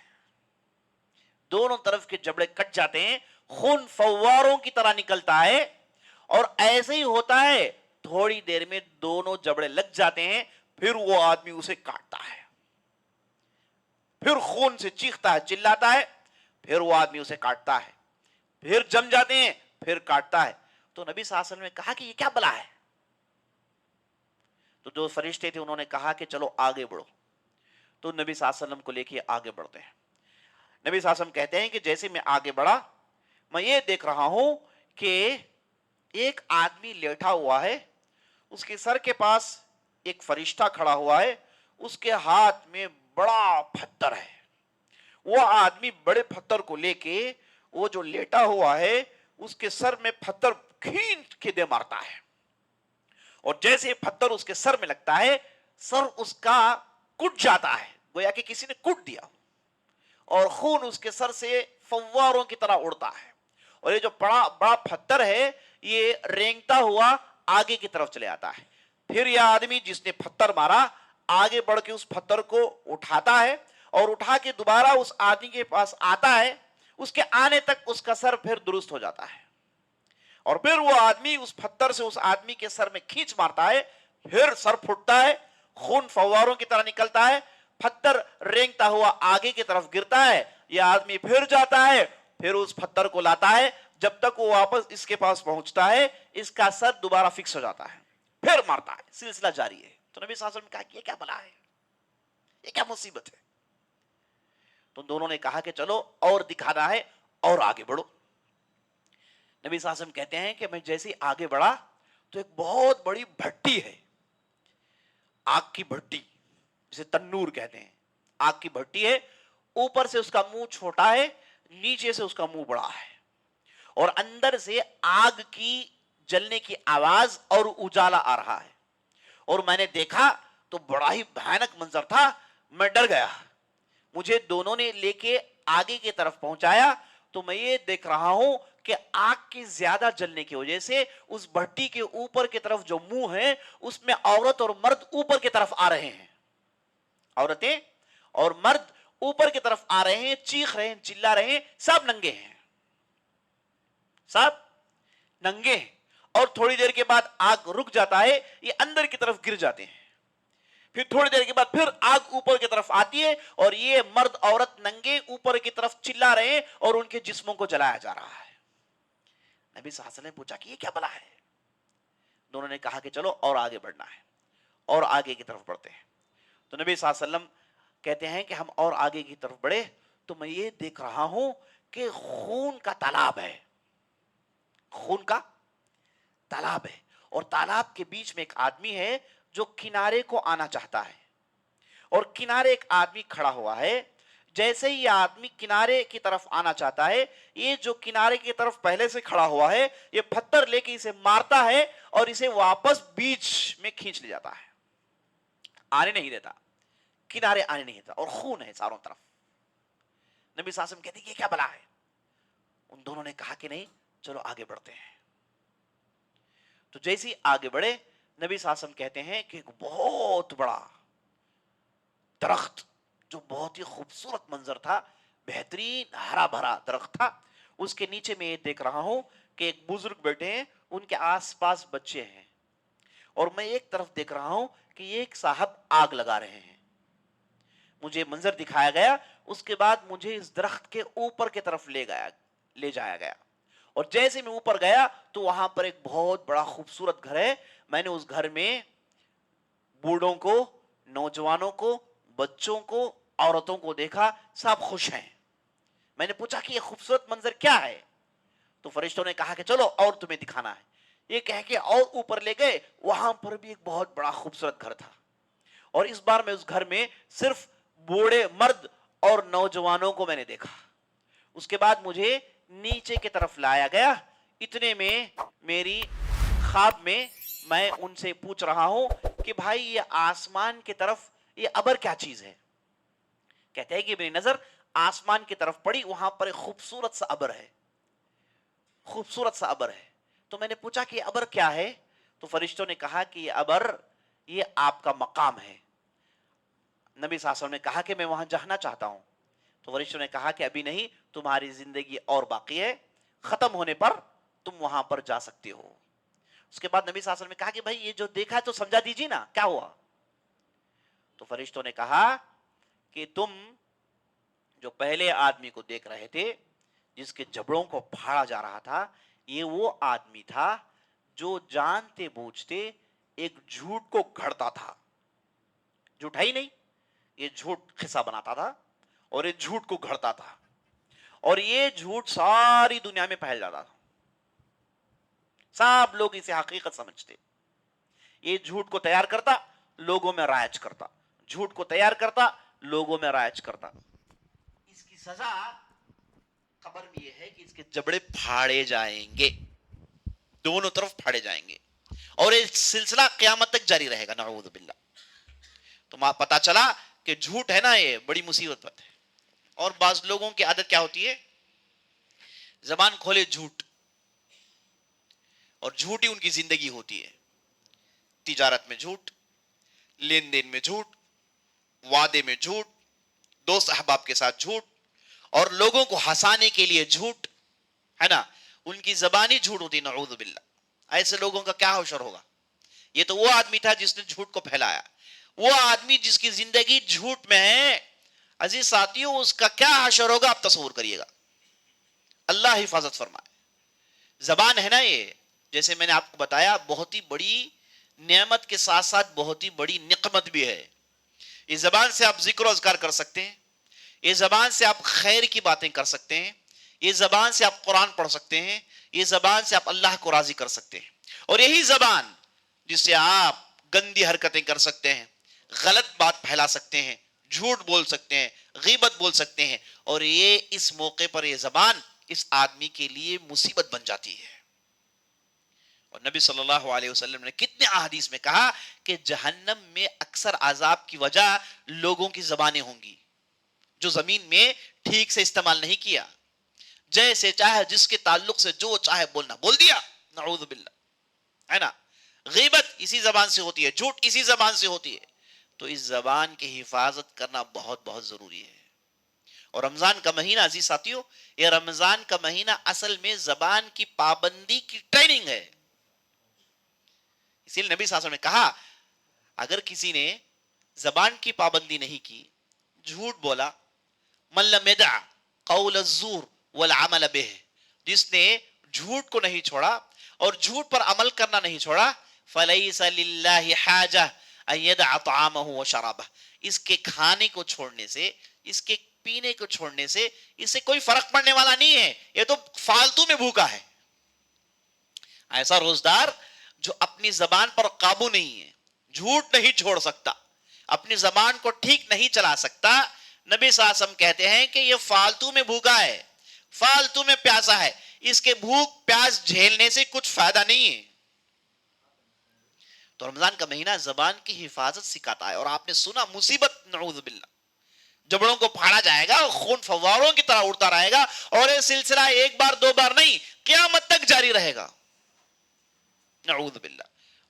دونوں طرف کے جبڑے کٹ جاتے ہیں، خون فواروں کی طرح نکلتا ہے، اور ایسے ہی ہوتا ہے تھوڑی دیر میں دونوں جبڑے لگ جاتے ہیں. پھر وہ آدمی اسے کاٹتا ہے، پھر خون سے چیختا ہے، چلاتا ہے، پھر وہ آدمی اسے کاٹتا ہے، پھر جم جاتے ہیں، پھر کاٹتا ہے. تو نبی صلی اللہ علیہ وسلم نے کہا کہ یہ کیا بلا ہے؟ تو جو فرشتے تھے انہوں نے کہا کہ چلو آگے بڑھو. تو نبی صلی اللہ علیہ وسلم کو لے کے آگے بڑھتے ہیں. نبی صلی اللہ علیہ وسلم کہتے ہیں کہ جیسے میں آگے بڑھا میں یہ دیکھ رہا ہوں کہ ایک آدمی لیٹا ہوا ہے، اس کے سر کے پاس ایک فرشتہ کھڑا ہوا ہے، اس کے ہاتھ میں بڑا پتھر ہے. وہ آدمی بڑے پتھر کو لے کے وہ جو لیٹا ہوا ہے اس کے سر میں پتھر کھینچ کے دے مارتا ہے، اور جیسے پتھر اس کے سر میں لگتا ہے سر اس کا کٹ جاتا ہے، گویا کہ کسی نے کٹ دیا، اور خون اس کے سر سے فواروں کی طرح اڑتا ہے. اور یہ جو بڑا پتھر ہے یہ رینگتا ہوا آگے کی طرف چلے آتا ہے. پھر یہ آدمی جس نے پتھر مارا آگے بڑھ کے اس پتھر کو اٹھاتا ہے اور اٹھا کے دوبارہ اس آدمی کے پاس آتا ہے. اس کے آنے تک اس کا سر پھر درست ہو جاتا ہے، اور پھر وہ آدمی اس پتھر سے اس آدمی کے سر میں کھینچ مارتا ہے، پھر سر پھٹتا ہے، خون فواروں کی طرح نکلتا ہے، پتھر رینگتا ہوا آگے کی طرف گرتا ہے. یہ آدمی پھر جاتا ہے، پھر اس پتھر کو لاتا ہے، جب تک وہ واپس اس کے پاس پہنچتا ہے اس کا سر دوبارہ فکس ہو جاتا ہے، پھر مارتا ہے، سلسلہ جاری ہے. تو نبی صلی اللہ علیہ وسلم نے کہا کہ یہ کیا بلا ہے، یہ کیا مصیبت ہے؟ تو دونوں نے کہا کہ چلو اور دکھانا ہے اور آگے بڑھو. نبی صلی اللہ علیہ وسلم کہتے ہیں کہ میں جیسے آگے بڑھا تو ایک بہت بڑی بھٹی ہے، آگ کی بھٹی جسے تنور کہتے ہیں، آگ کی بھٹی ہے. اوپر سے اس کا منہ چھوٹا ہے، نیچے سے اس کا منہ بڑا ہے، اور اندر سے آگ کی جلنے کی آواز اور اجالا آ رہا ہے. اور میں نے دیکھا تو بڑا ہی بھیانک منظر تھا، میں ڈر گیا. مجھے دونوں نے لے کے آگے کی طرف پہنچایا تو میں یہ دیکھ رہا ہوں کہ آگ کے زیادہ جلنے کی وجہ سے اس بھٹی کے اوپر کی طرف جو منہ ہے اس میں عورت اور مرد اوپر کی طرف آ رہے ہیں، عورتیں اور مرد اوپر کی طرف آ رہے ہیں، چیخ رہے ہیں، چلا رہے ہیں، سب ننگے ہیں، سب ننگے ہیں. اور تھوڑی دیر کے بعد آگ رک جاتا ہے، یہ اندر کی طرف گر جاتے ہیں. پھر تھوڑی دیر کے بعد پھر آگ اوپر کی طرف آتی ہے اور یہ مرد عورت ننگے اوپر کی طرف چلا رہے ہیں اور ان کے جسموں کو جلایا جا رہا ہے. نبی صلی اللہ علیہ وسلم نے پوچھا کہ یہ کیا بلا ہے؟ دونوں نے کہا کہ چلو اور آگے بڑھنا ہے، اور آگے کی طرف بڑھتے ہیں. تو نبی صلی اللہ علیہ وسلم کہتے ہیں کہ ہم اور آگے کی طرف بڑھے تو میں یہ دیکھ رہا ہوں کہ خون کا تالاب ہے، خون کا تالاب ہے، اور تالاب کے بیچ میں ایک آدمی ہے جو کنارے کو آنا چاہتا ہے، اور کنارے ایک آدمی کھڑا ہوا ہے. جیسے ہی یہ آدمی کنارے کی طرف آنا چاہتا ہے، یہ جو کنارے کی طرف پہلے سے کھڑا ہوا ہے یہ پتھر لے کے اسے مارتا ہے اور اسے واپس بیچ میں کھینچ لے جاتا ہے، آنے نہیں دیتا، کنارے آنے نہیں دیتا، اور خون ہے چاروں طرف. نبی صلی اللہ علیہ وسلم کہتے ہیں یہ کیا بلا ہے؟ ان دونوں نے کہا کہ نہیں چلو آگے بڑھتے ہیں. تو جیسے ہی آگے بڑھے نبی صلی اللہ علیہ وسلم کہتے ہیں کہ ایک بہت بڑا درخت جو بہت ہی خوبصورت منظر تھا, بہترین ہرا بھرا درخت تھا, اس کے نیچے میں یہ دیکھ رہا ہوں کہ ایک بزرگ بیٹھے ہیں, ان کے آس پاس بچے ہیں, اور میں ایک طرف دیکھ رہا ہوں کہ یہ ایک صاحب آگ لگا رہے ہیں. مجھے منظر دکھایا گیا, اس کے بعد مجھے اس درخت کے اوپر کی طرف لے جایا گیا, اور جیسے میں اوپر گیا تو وہاں پر ایک بہت بڑا خوبصورت گھر ہے. میں نے اس گھر میں بوڑھوں کو, نوجوانوں کو, بچوں کو, عورتوں کو دیکھا, سب خوش ہیں. میں نے پوچھا کہ یہ خوبصورت منظر کیا ہے؟ تو فرشتوں نے کہا کہ چلو اور تمہیں دکھانا ہے. یہ کہہ کے اور اوپر لے گئے, وہاں پر بھی ایک بہت بڑا خوبصورت گھر تھا, اور اس بار میں اس گھر میں صرف بوڑھے مرد اور نوجوانوں کو میں نے دیکھا. اس کے بعد مجھے نیچے کی طرف لایا گیا. اتنے میں میری خواب میں میں ان سے پوچھ رہا ہوں کہ بھائی یہ آسمان کی طرف یہ ابر کیا چیز ہے؟ کہتے ہیں کہ میری نظر آسمان کی طرف پڑی, وہاں پر ایک خوبصورت سا ابر ہے, خوبصورت سا ابر ہے. تو میں نے پوچھا کہ یہ ابر کیا ہے؟ تو فرشتوں نے کہا کہ یہ ابر یہ آپ کا مقام ہے. نبی صلی اللہ علیہ وسلم نے کہا کہ میں وہاں جانا چاہتا ہوں. تو فرشتوں نے کہا کہ ابھی نہیں, تمہاری زندگی اور باقی ہے, ختم ہونے پر تم وہاں پر جا سکتے ہو. اس کے بعد نبی صلی اللہ علیہ وسلم نے کہا کہ بھائی یہ جو دیکھا ہے تو سمجھا دیجیے نا کیا ہوا. تو فرشتوں نے کہا کہ تم جو پہلے آدمی کو دیکھ رہے تھے جس کے جبڑوں کو پھاڑا جا رہا تھا, یہ وہ آدمی تھا جو جانتے بوجھتے ایک جھوٹ کو گھڑتا تھا. جھوٹ ہے ہی نہیں, یہ جھوٹ قصہ بناتا تھا اور یہ جھوٹ کو گھڑتا تھا, اور یہ جھوٹ ساری دنیا میں پھیل جاتا تھا. سب لوگ اسے حقیقت سمجھتے. یہ جھوٹ کو تیار کرتا, لوگوں میں رائج کرتا, جھوٹ کو تیار کرتا, لوگوں میں رائج کرتا. اس کی سزا قبر میں یہ ہے کہ اس کے جبڑے پھاڑے جائیں گے, دونوں طرف پھاڑے جائیں گے, اور یہ سلسلہ قیامت تک جاری رہے گا. نعوذ باللہ. تو پتا چلا کہ جھوٹ ہے نا یہ بڑی مصیبت ہے. اور بعض لوگوں کی عادت کیا ہوتی ہے, زبان کھولے جھوٹ, اور جھوٹ ہی ان کی زندگی ہوتی ہے. تجارت میں جھوٹ, لین دین میں جھوٹ, وعدے میں جھوٹ, دوست احباب کے ساتھ جھوٹ, اور لوگوں کو ہنسانے کے لیے جھوٹ ہے نا, ان کی زبانی جھوٹ ہوتی. نعوذ باللہ. ایسے لوگوں کا کیا حشر ہوگا؟ یہ تو وہ آدمی تھا جس نے جھوٹ کو پھیلایا, وہ آدمی جس کی زندگی جھوٹ میں ہے. عزیز ساتھیوں, اس کا کیا حشر ہوگا آپ تصور کریے گا. اللہ حفاظت فرمائے. زبان ہے نا یہ, جیسے میں نے آپ کو بتایا, بہت ہی بڑی نعمت کے ساتھ ساتھ بہت ہی بڑی نقمت بھی ہے. اس زبان سے آپ ذکر و اذکار کر سکتے ہیں, یہ زبان سے آپ خیر کی باتیں کر سکتے ہیں, یہ زبان سے آپ قرآن پڑھ سکتے ہیں, یہ زبان سے آپ اللہ کو راضی کر سکتے ہیں. اور یہی زبان جس سے آپ گندی حرکتیں کر سکتے ہیں, غلط بات پھیلا سکتے ہیں, جھوٹ بول سکتے ہیں, غیبت بول سکتے ہیں, اور یہ اس موقع پر یہ زبان اس آدمی کے لیے مصیبت بن جاتی ہے. اور نبی صلی اللہ علیہ وسلم نے کتنے احادیث میں کہا کہ جہنم میں اکثر عذاب کی وجہ لوگوں کی زبانیں ہوں گی جو زمین میں ٹھیک سے استعمال نہیں کیا, جیسے چاہے جس کے تعلق سے جو چاہے بولنا بول دیا. نعوذ باللہ. ہے نا, غیبت اسی زبان سے ہوتی ہے, جھوٹ اسی زبان سے ہوتی ہے. تو اس زبان کی حفاظت کرنا بہت بہت ضروری ہے. اور رمضان کا مہینہ عزیز ساتھیوں, یہ رمضان کا مہینہ اصل میں زبان کی پابندی کی ٹریننگ ہے. اسی لیے نبی صلی اللہ علیہ وسلم نے کہا اگر کسی نے زبان کی پابندی نہیں کی, جھوٹ بولا, من لم يدع قول الزور والعمل به, جس نے جھوٹ کو نہیں چھوڑا اور جھوٹ پر عمل کرنا نہیں چھوڑا, فلیس للہ حاجہ ان يدع طعامه وشرابه, اس کے کھانے کو چھوڑنے سے, اس کے پینے کو چھوڑنے سے اسے کوئی فرق پڑنے والا نہیں ہے, یہ تو فالتو میں بھوکا ہے. ایسا روزدار جو اپنی زبان پر قابو نہیں ہے, جھوٹ نہیں چھوڑ سکتا, اپنی زبان کو ٹھیک نہیں چلا سکتا, نبی صلی اللہ علیہ وسلم کہتے ہیں کہ یہ فالتو میں بھوکا ہے, فالتو میں پیاسا ہے, اس کے بھوک پیاس جھیلنے سے کچھ فائدہ نہیں ہے. تو رمضان کا مہینہ زبان کی حفاظت سکھاتا ہے. اور آپ نے سنا مصیبت, نعوذ باللہ, جبڑوں کو پھاڑا جائے گا، خون فواروں کی طرح اڑتا رہے گا، اور یہ سلسلہ ایک بار دو بار نہیں، قیامت تک جاری رہے گا. نعوذ باللہ.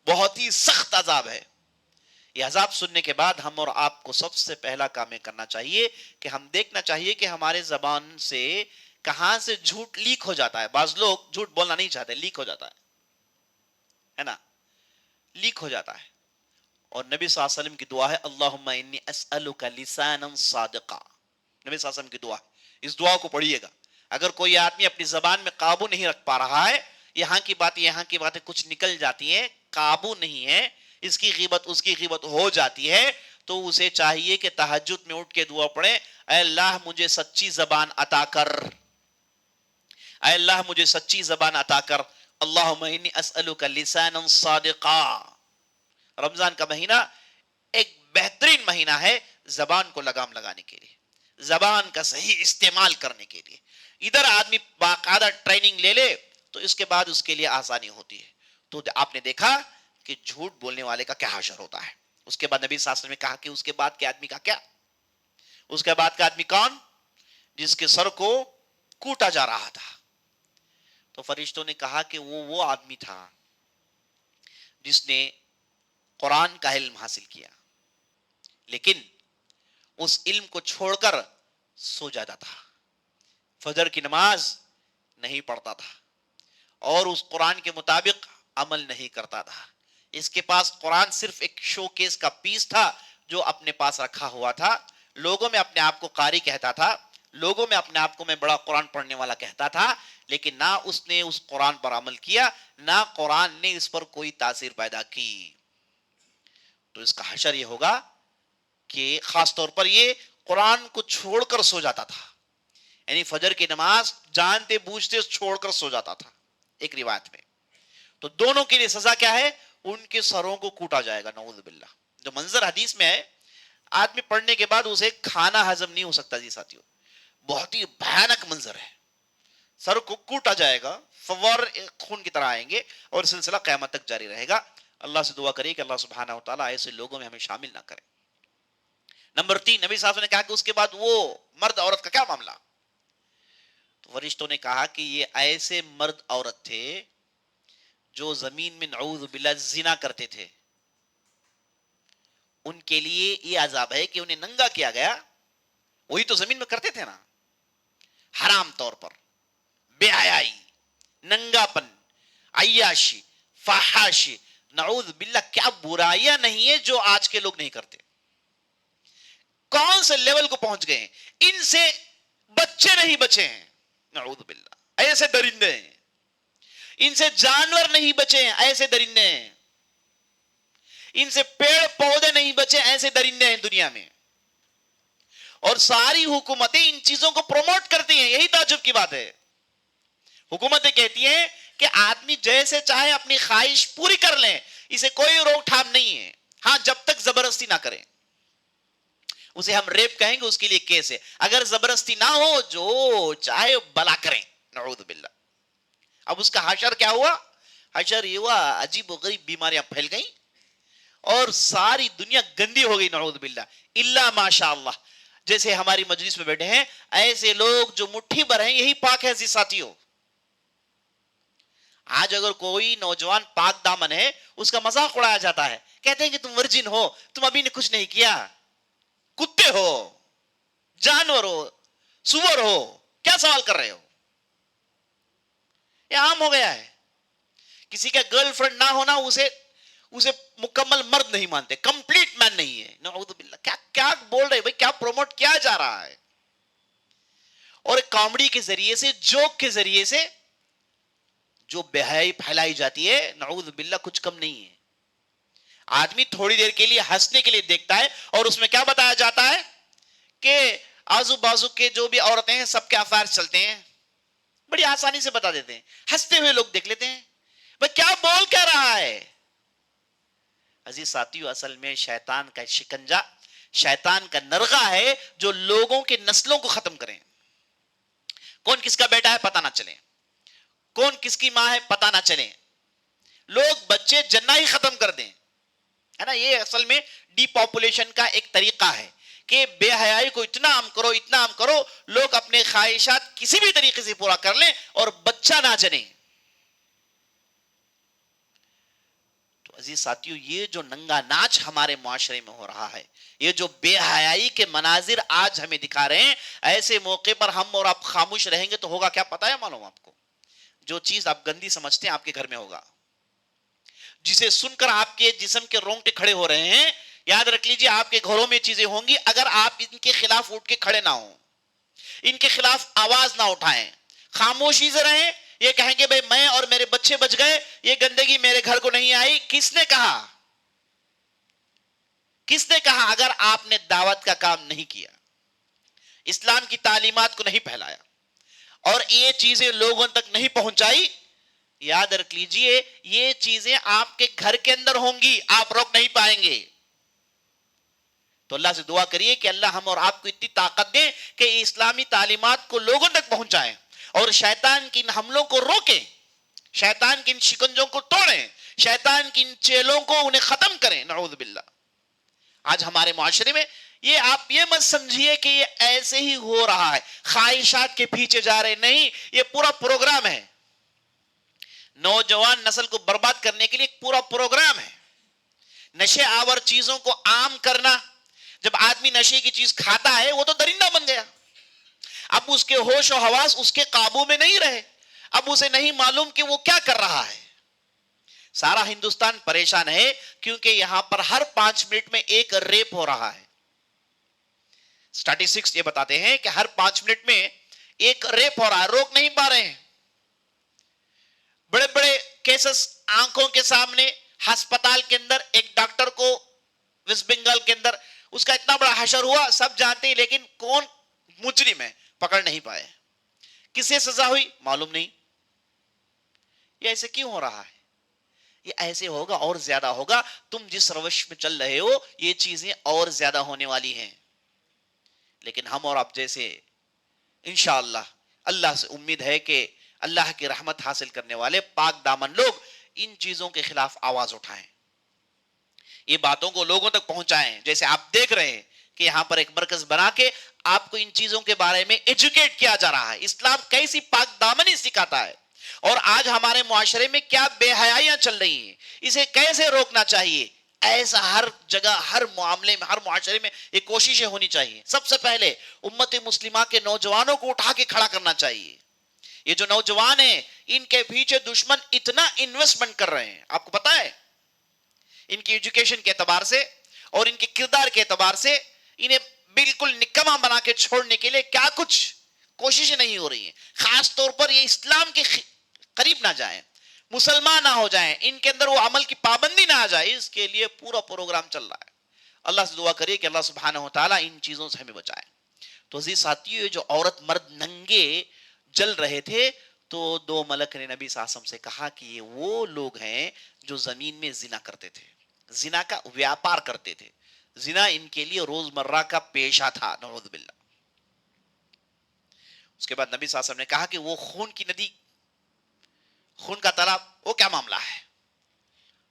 بہت ہی سخت عذاب ہے. یہ عذاب سننے کے بعد ہم اور آپ کو سب سے پہلا کام کرنا چاہیے کہ ہم دیکھنا چاہیے کہ ہمارے زبان سے کہاں سے جھوٹ لیک ہو جاتا ہے. بعض لوگ جھوٹ بولنا نہیں چاہتے، لیک ہو جاتا ہے نا، لیک ہو جاتا ہے. اور نبی صلی اللہ علیہ وسلم کی دعا ہے اللہم انی اسألک لسانا صادقا. نبی صلی اللہ علیہ وسلم کی دعا، اس دعا کو پڑھیے گا. اگر کوئی آدمی اپنی زبان میں قابو نہیں رکھ پا رہا ہے، یہاں کی باتیں کچھ نکل جاتی ہیں، قابو نہیں ہے، اس کی غیبت اس کی غیبت ہو جاتی ہے، تو اسے چاہیے کہ تہجد میں اٹھ کے دعا پڑھے، اے اللہ مجھے سچی زبان عطا کر، اے اللہ مجھے سچی زبان عطا کر. اللہم انی اسألک لسانا صادقا. رمضان کا مہینہ ایک بہترین مہینہ ہے زبان کو لگام لگانے کے لیے، زبان کا صحیح استعمال کرنے کے لیے. ادھر آدمی باقاعدہ ٹریننگ لے لے تو اس کے بعد اس کے لیے آسانی ہوتی ہے. تو آپ نے دیکھا کہ جھوٹ بولنے والے کا کیا حشر ہوتا ہے. اس کے بعد نبی صلی اللہ علیہ وسلم نے کہا کہ اس کے بعد کے آدمی کا کیا، اس کے بعد کا آدمی کون؟ جس کے سر کو کوٹا جا رہا تھا. تو فرشتوں نے کہا کہ وہ آدمی تھا جس نے قرآن کا علم حاصل کیا، لیکن اس علم کو چھوڑ کر سو جاتا تھا، فجر کی نماز نہیں پڑھتا تھا، اور اس قرآن کے مطابق عمل نہیں کرتا تھا. اس کے پاس قرآن صرف ایک شو کیس کا پیس تھا جو اپنے پاس رکھا ہوا تھا. لوگوں میں اپنے آپ کو قاری کہتا تھا، لوگوں میں اپنے آپ کو میں بڑا قرآن پڑھنے والا کہتا تھا، لیکن نہ اس نے اس قرآن پر عمل کیا، نہ قرآن نے اس پر کوئی تاثیر پیدا کی. تو اس کا حشر یہ ہوگا کہ خاص طور پر یہ قرآن کو چھوڑ کر سو جاتا تھا، یعنی فجر کی نماز جانتے بوجھتے چھوڑ کر سو جاتا تھا ایک روایت میں. تو دونوں کے لیے سزا کیا ہے؟ ان کے سروں کو کوٹا جائے گا. نعوذ باللہ. جو منظر حدیث میں ہے، آدمی پڑھنے کے بعد اسے کھانا ہضم نہیں ہو سکتا جی ساتھیوں، بہت ہی بھیانک منظر ہے. سر کو کوٹا جائے گا، فوار خون کی طرح آئیں گے، اور سلسلہ قیامت تک جاری رہے گا. اللہ سے دعا کرے کہ اللہ سبحانہ و تعالیٰ ایسے لوگوں میں ہمیں شامل نہ کرے. نمبر 3، نبی صاحب نے کہا کہ اس کے بعد وہ مرد عورت کا کیا معاملہ؟ تو فرشتوں نے کہا کہ یہ ایسے مرد عورت تھے جو زمین میں نعوذ باللہ زنا کرتے تھے. ان کے لیے یہ عذاب ہے کہ انہیں ننگا کیا گیا. وہی تو زمین میں کرتے تھے نا، حرام طور پر بے حیائی، ننگا پن، عیاشی، فحاشی. نعوذ باللہ کیا برائیاں نہیں ہے جو آج کے لوگ نہیں کرتے. کون سے لیول کو پہنچ گئے ہیں، ان سے بچے نہیں بچے ہیں. نعوذ باللہ ایسے درندے ہیں، ان سے جانور نہیں بچے ہیں، ایسے درندے ہیں، ان سے پیڑ پودے نہیں بچے، ایسے درندے ہیں دنیا میں. اور ساری حکومتیں ان چیزوں کو پروموٹ کرتی ہیں. یہی تعجب کی بات ہے. حکومتیں کہتی ہیں کہ آدمی جیسے چاہے اپنی خواہش پوری کر لیں، اسے کوئی روک تھام نہیں ہے، ہاں جب تک زبردستی نہ کریں. اسے ہم ریپ کہیں گے، اس کے لیے کیس ہے. اگر زبردستی نہ ہو، جو چاہے بلا کریں. نعوذ باللہ. اب اس کا حشر کیا ہوا؟ حشر یہ ہوا عجیب و غریب بیماریاں پھیل گئیں اور ساری دنیا گندی ہو گئی. نعوذ باللہ. الا ماشاء اللہ، جیسے ہماری مجلس میں بیٹھے ہیں ایسے لوگ جو مٹھی بھر ہیں، یہی پاک ہے. ساتھیوں، آج اگر کوئی نوجوان پاک دامن ہے، اس کا مذاق اڑایا جاتا ہے، کہتے ہیں کہ تم ورجن ہو، تم ابھی نے کچھ نہیں کیا، کتے ہو، جانور ہو، سور ہو، کیا سوال کر رہے ہو. یہ عام ہو گیا ہے. کسی کا گرل فرینڈ نہ ہونا اسے مکمل مرد نہیں مانتے، کمپلیٹ مین نہیں ہے. نعوذ باللہ. کیا بول رہے بھائی، کیا پروموٹ کیا جا رہا ہے. اور کامیڈی کے ذریعے سے، جوک کے ذریعے سے جو بے حیائی پھیلائی جاتی ہے، نعوذ باللہ کچھ کم نہیں ہے. آدمی تھوڑی دیر کے لیے ہنسنے کے لیے دیکھتا ہے اور اس میں کیا بتایا جاتا ہے کہ آزو بازو کے جو بھی عورتیں ہیں سب کے افیئر چلتے ہیں. بڑی آسانی سے بتا دیتے ہیں، ہنستے ہوئے لوگ دیکھ لیتے ہیں. بھائی کیا بول کیا رہا ہے. عزیز ساتھیو، اصل میں شیطان کا شکنجہ، شیطان کا نرغہ ہے جو لوگوں کے نسلوں کو ختم کریں. کون کس کا بیٹا ہے پتہ نہ چلے، کون کس کی ماں ہے پتہ نہ چلے، لوگ بچے جنہ ہی ختم کر دیں. ہے نا، یہ اصل میں ڈی پاپولیشن کا ایک طریقہ ہے کہ بے حیائی کو اتنا عام کرو، اتنا عام کرو، لوگ اپنے خواہشات کسی بھی طریقے سے پورا کر لیں اور بچہ نہ جنے. تو عزیز ساتھیو، یہ جو ننگا ناچ ہمارے معاشرے میں ہو رہا ہے، یہ جو بے حیائی کے مناظر آج ہمیں دکھا رہے ہیں، ایسے موقع پر ہم اور آپ خاموش رہیں گے تو ہوگا کیا پتا ہے معلوم آپ کو؟ جو چیز آپ گندی سمجھتے ہیں آپ کے گھر میں ہوگا، جسے سن کر آپ کے جسم کے رونگٹے کھڑے ہو رہے ہیں، یاد رکھ لیجئے آپ کے گھروں میں چیزیں ہوں گی اگر آپ ان کے خلاف اٹھ کے کھڑے نہ ہوں، ان کے خلاف آواز نہ اٹھائیں، خاموشی سے رہیں. یہ کہیں گے بھئی میں اور میرے بچے بچ گئے، یہ گندگی میرے گھر کو نہیں آئی. کس نے کہا؟ کس نے کہا؟ اگر آپ نے دعوت کا کام نہیں کیا، اسلام کی تعلیمات کو نہیں پھیلایا اور یہ چیزیں لوگوں تک نہیں پہنچائی، یاد رکھ لیجئے یہ چیزیں آپ کے گھر کے اندر ہوں گی، آپ روک نہیں پائیں گے. تو اللہ سے دعا کریے کہ اللہ ہم اور آپ کو اتنی طاقت دے کہ اسلامی تعلیمات کو لوگوں تک پہنچائیں اور شیطان کی ان حملوں کو روکیں، شیطان کی ان شکنجوں کو توڑیں، شیطان کی ان چیلوں کو انہیں ختم کریں. نعوذ باللہ. آج ہمارے معاشرے میں یہ آپ یہ مت سمجھیے کہ یہ ایسے ہی ہو رہا ہے، خواہشات کے پیچھے جا رہے، نہیں، یہ پورا پروگرام ہے. نوجوان نسل کو برباد کرنے کے لیے ایک پورا پروگرام ہے. نشے آور چیزوں کو عام کرنا. جب آدمی نشے کی چیز کھاتا ہے وہ تو درندہ بن گیا، اب اس کے ہوش و حواس اس کے قابو میں نہیں رہے، اب اسے نہیں معلوم کہ وہ کیا کر رہا ہے. سارا ہندوستان پریشان ہے کیونکہ یہاں پر ہر 5 منٹ میں ایک ریپ ہو رہا ہے. سٹیٹسٹکس یہ بتاتے ہیں کہ ہر 5 منٹ میں ایک ریپ ہو رہا ہے، روک نہیں پا رہے ہیں. بڑے بڑے کیسز آنکھوں کے سامنے، ہسپتال کے اندر ایک ڈاکٹر کو ویسٹ بنگال کے اندر اس کا اتنا بڑا حشر ہوا، سب جانتے ہیں، لیکن کون مجرم ہے پکڑ نہیں پائے. کسے سزا ہوئی معلوم نہیں. یہ ایسے کیوں ہو رہا ہے؟ یہ ایسے ہوگا اور زیادہ ہوگا. تم جس روش میں چل رہے ہو یہ چیزیں اور زیادہ ہونے والی ہیں. لیکن ہم اور آپ جیسے انشاءاللہ اللہ سے امید ہے کہ اللہ کی رحمت حاصل کرنے والے پاک دامن لوگ ان چیزوں کے خلاف آواز اٹھائیں، یہ باتوں کو لوگوں تک پہنچائیں. جیسے آپ دیکھ رہے ہیں کہ یہاں پر ایک مرکز بنا کے آپ کو ان چیزوں کے بارے میں ایجوکیٹ کیا جا رہا ہے. اسلام کیسی پاک دامنی سکھاتا ہے اور آج ہمارے معاشرے میں کیا بے حیائیاں چل رہی ہیں، اسے کیسے روکنا چاہیے. ایسا ہر جگہ، ہر معاملے میں، ہر معاشرے میں یہ کوششیں ہونی چاہیے. سب سے پہلے امت مسلمہ کے نوجوانوں کو اٹھا کے کھڑا کرنا چاہیے. یہ جو نوجوان ہیں ان کے پیچھے دشمن اتنا انویسٹمنٹ کر رہے ہیں، آپ کو پتا ہے، ان کی ایجوکیشن کے اعتبار سے اور ان کے کردار کے اعتبار سے انہیں بالکل نکما بنا کے چھوڑنے کے لیے کیا کچھ کوششیں نہیں ہو رہی ہیں. خاص طور پر یہ اسلام کے قریب نہ جائیں، مسلمان نہ ہو جائیں، ان کے اندر وہ عمل کی پابندی نہ آ جائے، اس کے لیے پورا پروگرام چل رہا ہے. اللہ سے دعا کریے کہ اللہ سبحانہ و تعالیٰ ان چیزوں سے ہمیں بچائے. تو عزیز ساتھیو، جو عورت مرد ننگے جل رہے تھے تو 2 ملک نے نبی صلی اللہ علیہ وسلم سے کہا کہ یہ وہ لوگ ہیں جو زمین میں زنا کرتے تھے، زنا کا ویاپار کرتے تھے، زنا ان کے لیے روزمرہ کا پیشہ تھا. نعوذ باللہ. اس کے بعد نبی صلی اللہ علیہ وسلم نے کہا کہ وہ خون کی ندی، خون کا تالاب، وہ کیا معاملہ ہے؟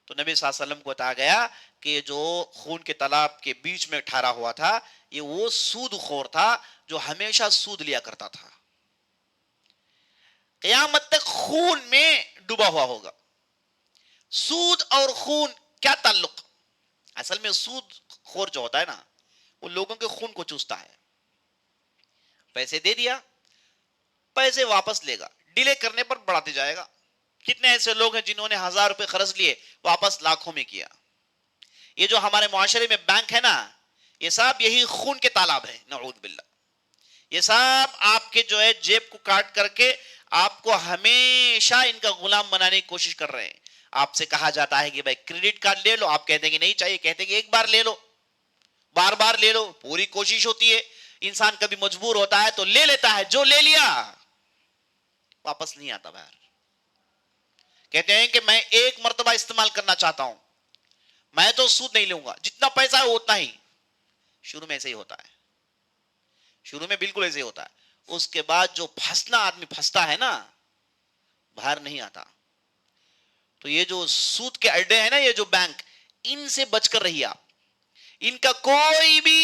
تو نبی صلی اللہ علیہ وسلم کو بتایا گیا کہ جو خون کے تالاب کے بیچ میں ٹھہرا ہوا تھا یہ وہ سود خور تھا جو ہمیشہ سود لیا کرتا تھا، قیامت تک خون میں ڈوبا ہوا ہوگا. سود اور خون کیا تعلق؟ اصل میں سود خور جو ہوتا ہے نا وہ لوگوں کے خون کو چوستا ہے. پیسے دے دیا، پیسے واپس لے گا، ڈیلے کرنے پر بڑھاتے جائے گا. کتنے ایسے لوگ ہیں جنہوں نے 1000 روپے خرچ لیے واپس لاکھوں میں کیا. یہ جو ہمارے معاشرے میں بینک ہے نا یہ سب یہی خون کے تالاب ہے. نعوذ باللہ. یہ سب آپ کے جو ہے جیب کو کاٹ کر کے آپ کو ہمیشہ ان کا غلام بنانے کی کوشش کر رہے ہیں. آپ سے کہا جاتا ہے کہ بھائی کریڈٹ کارڈ لے لو، آپ کہتے ہیں کہ نہیں چاہیے، کہتے ہیں کہ ایک بار لے لو، بار بار لے لو. پوری کوشش ہوتی ہے، انسان کبھی مجبور ہوتا ہے تو لے لیتا ہے، جو لے لیا واپس نہیں آتا باہر. کہتے ہیں کہ میں ایک مرتبہ استعمال کرنا چاہتا ہوں، میں تو سود نہیں لوں گا، جتنا پیسہ ہے اتنا ہی. شروع میں ایسے ہی ہوتا ہے، شروع میں بالکل ایسے ہی ہوتا ہے. اس کے بعد جو پھنسنا آدمی پھنستا ہے نا باہر نہیں آتا. تو یہ جو سود کے اڈے ہیں نا، یہ جو بینک، ان سے بچ کر رہیے آپ. ان کا کوئی بھی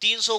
300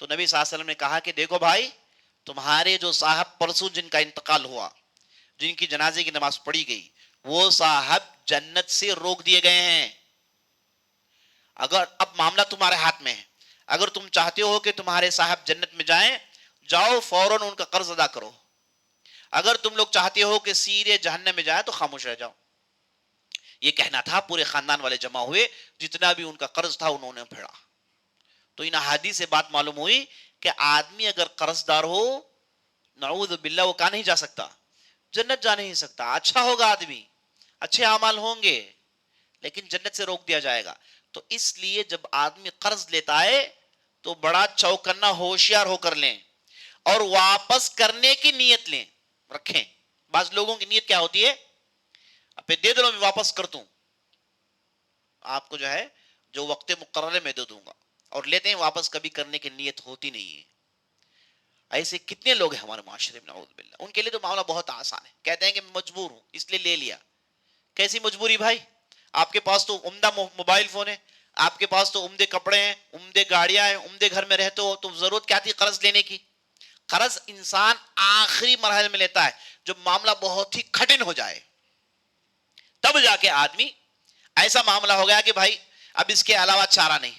تو نبی صلی اللہ علیہ وسلم نے کہا کہ دیکھو بھائی، تمہارے جو صاحب پرسوں جن کا انتقال ہوا، جن کی جنازے کی نماز پڑھی گئی، وہ صاحب جنت سے روک دیے گئے ہیں. اگر اب معاملہ تمہارے ہاتھ میں ہے، اگر تم چاہتے ہو کہ تمہارے صاحب جنت میں جائیں، جاؤ فوراً ان کا قرض ادا کرو. اگر تم لوگ چاہتے ہو کہ سیدھے جہنم میں جائیں تو خاموش رہ جاؤ. یہ کہنا تھا. پورے خاندان والے جمع ہوئے، جتنا بھی ان کا قرض تھا انہوں نے پھیڑا. تو ان احادیث سے بات معلوم ہوئی کہ آدمی اگر قرض دار ہو، نعوذ باللہ، وہ کہاں نہیں جا سکتا، جنت جا نہیں سکتا. اچھا ہوگا آدمی، اچھے اعمال ہوں گے، لیکن جنت سے روک دیا جائے گا. تو اس لیے جب آدمی قرض لیتا ہے تو بڑا چوکنا ہوشیار ہو کر لیں اور واپس کرنے کی نیت لیں رکھیں. بعض لوگوں کی نیت کیا ہوتی ہے، اب دے دو میں واپس کر دوں، آپ کو جو ہے جو وقت مقرر میں دے دوں گا، اور لیتے ہیں واپس، کبھی کرنے کی نیت ہوتی نہیں ہے. ایسے کتنے لوگ ہیں ہمارے معاشرے میں، نعوذ باللہ. ان کے لیے تو معاملہ بہت آسان ہے، کہتے ہیں کہ میں مجبور ہوں اس لیے لے لیا. کیسی مجبوری بھائی؟ آپ کے پاس تو عمدہ موبائل فون ہے، آپ کے پاس تو عمدے کپڑے ہیں، عمدے گاڑیاں ہیں، عمدے گھر میں رہتے ہو، تو ضرورت کیا تھی قرض لینے کی؟ قرض انسان آخری مرحلے میں لیتا ہے جب معاملہ بہت ہی کٹھن ہو جائے، تب جا کے آدمی، ایسا معاملہ ہو گیا کہ بھائی اب اس کے علاوہ چارہ نہیں،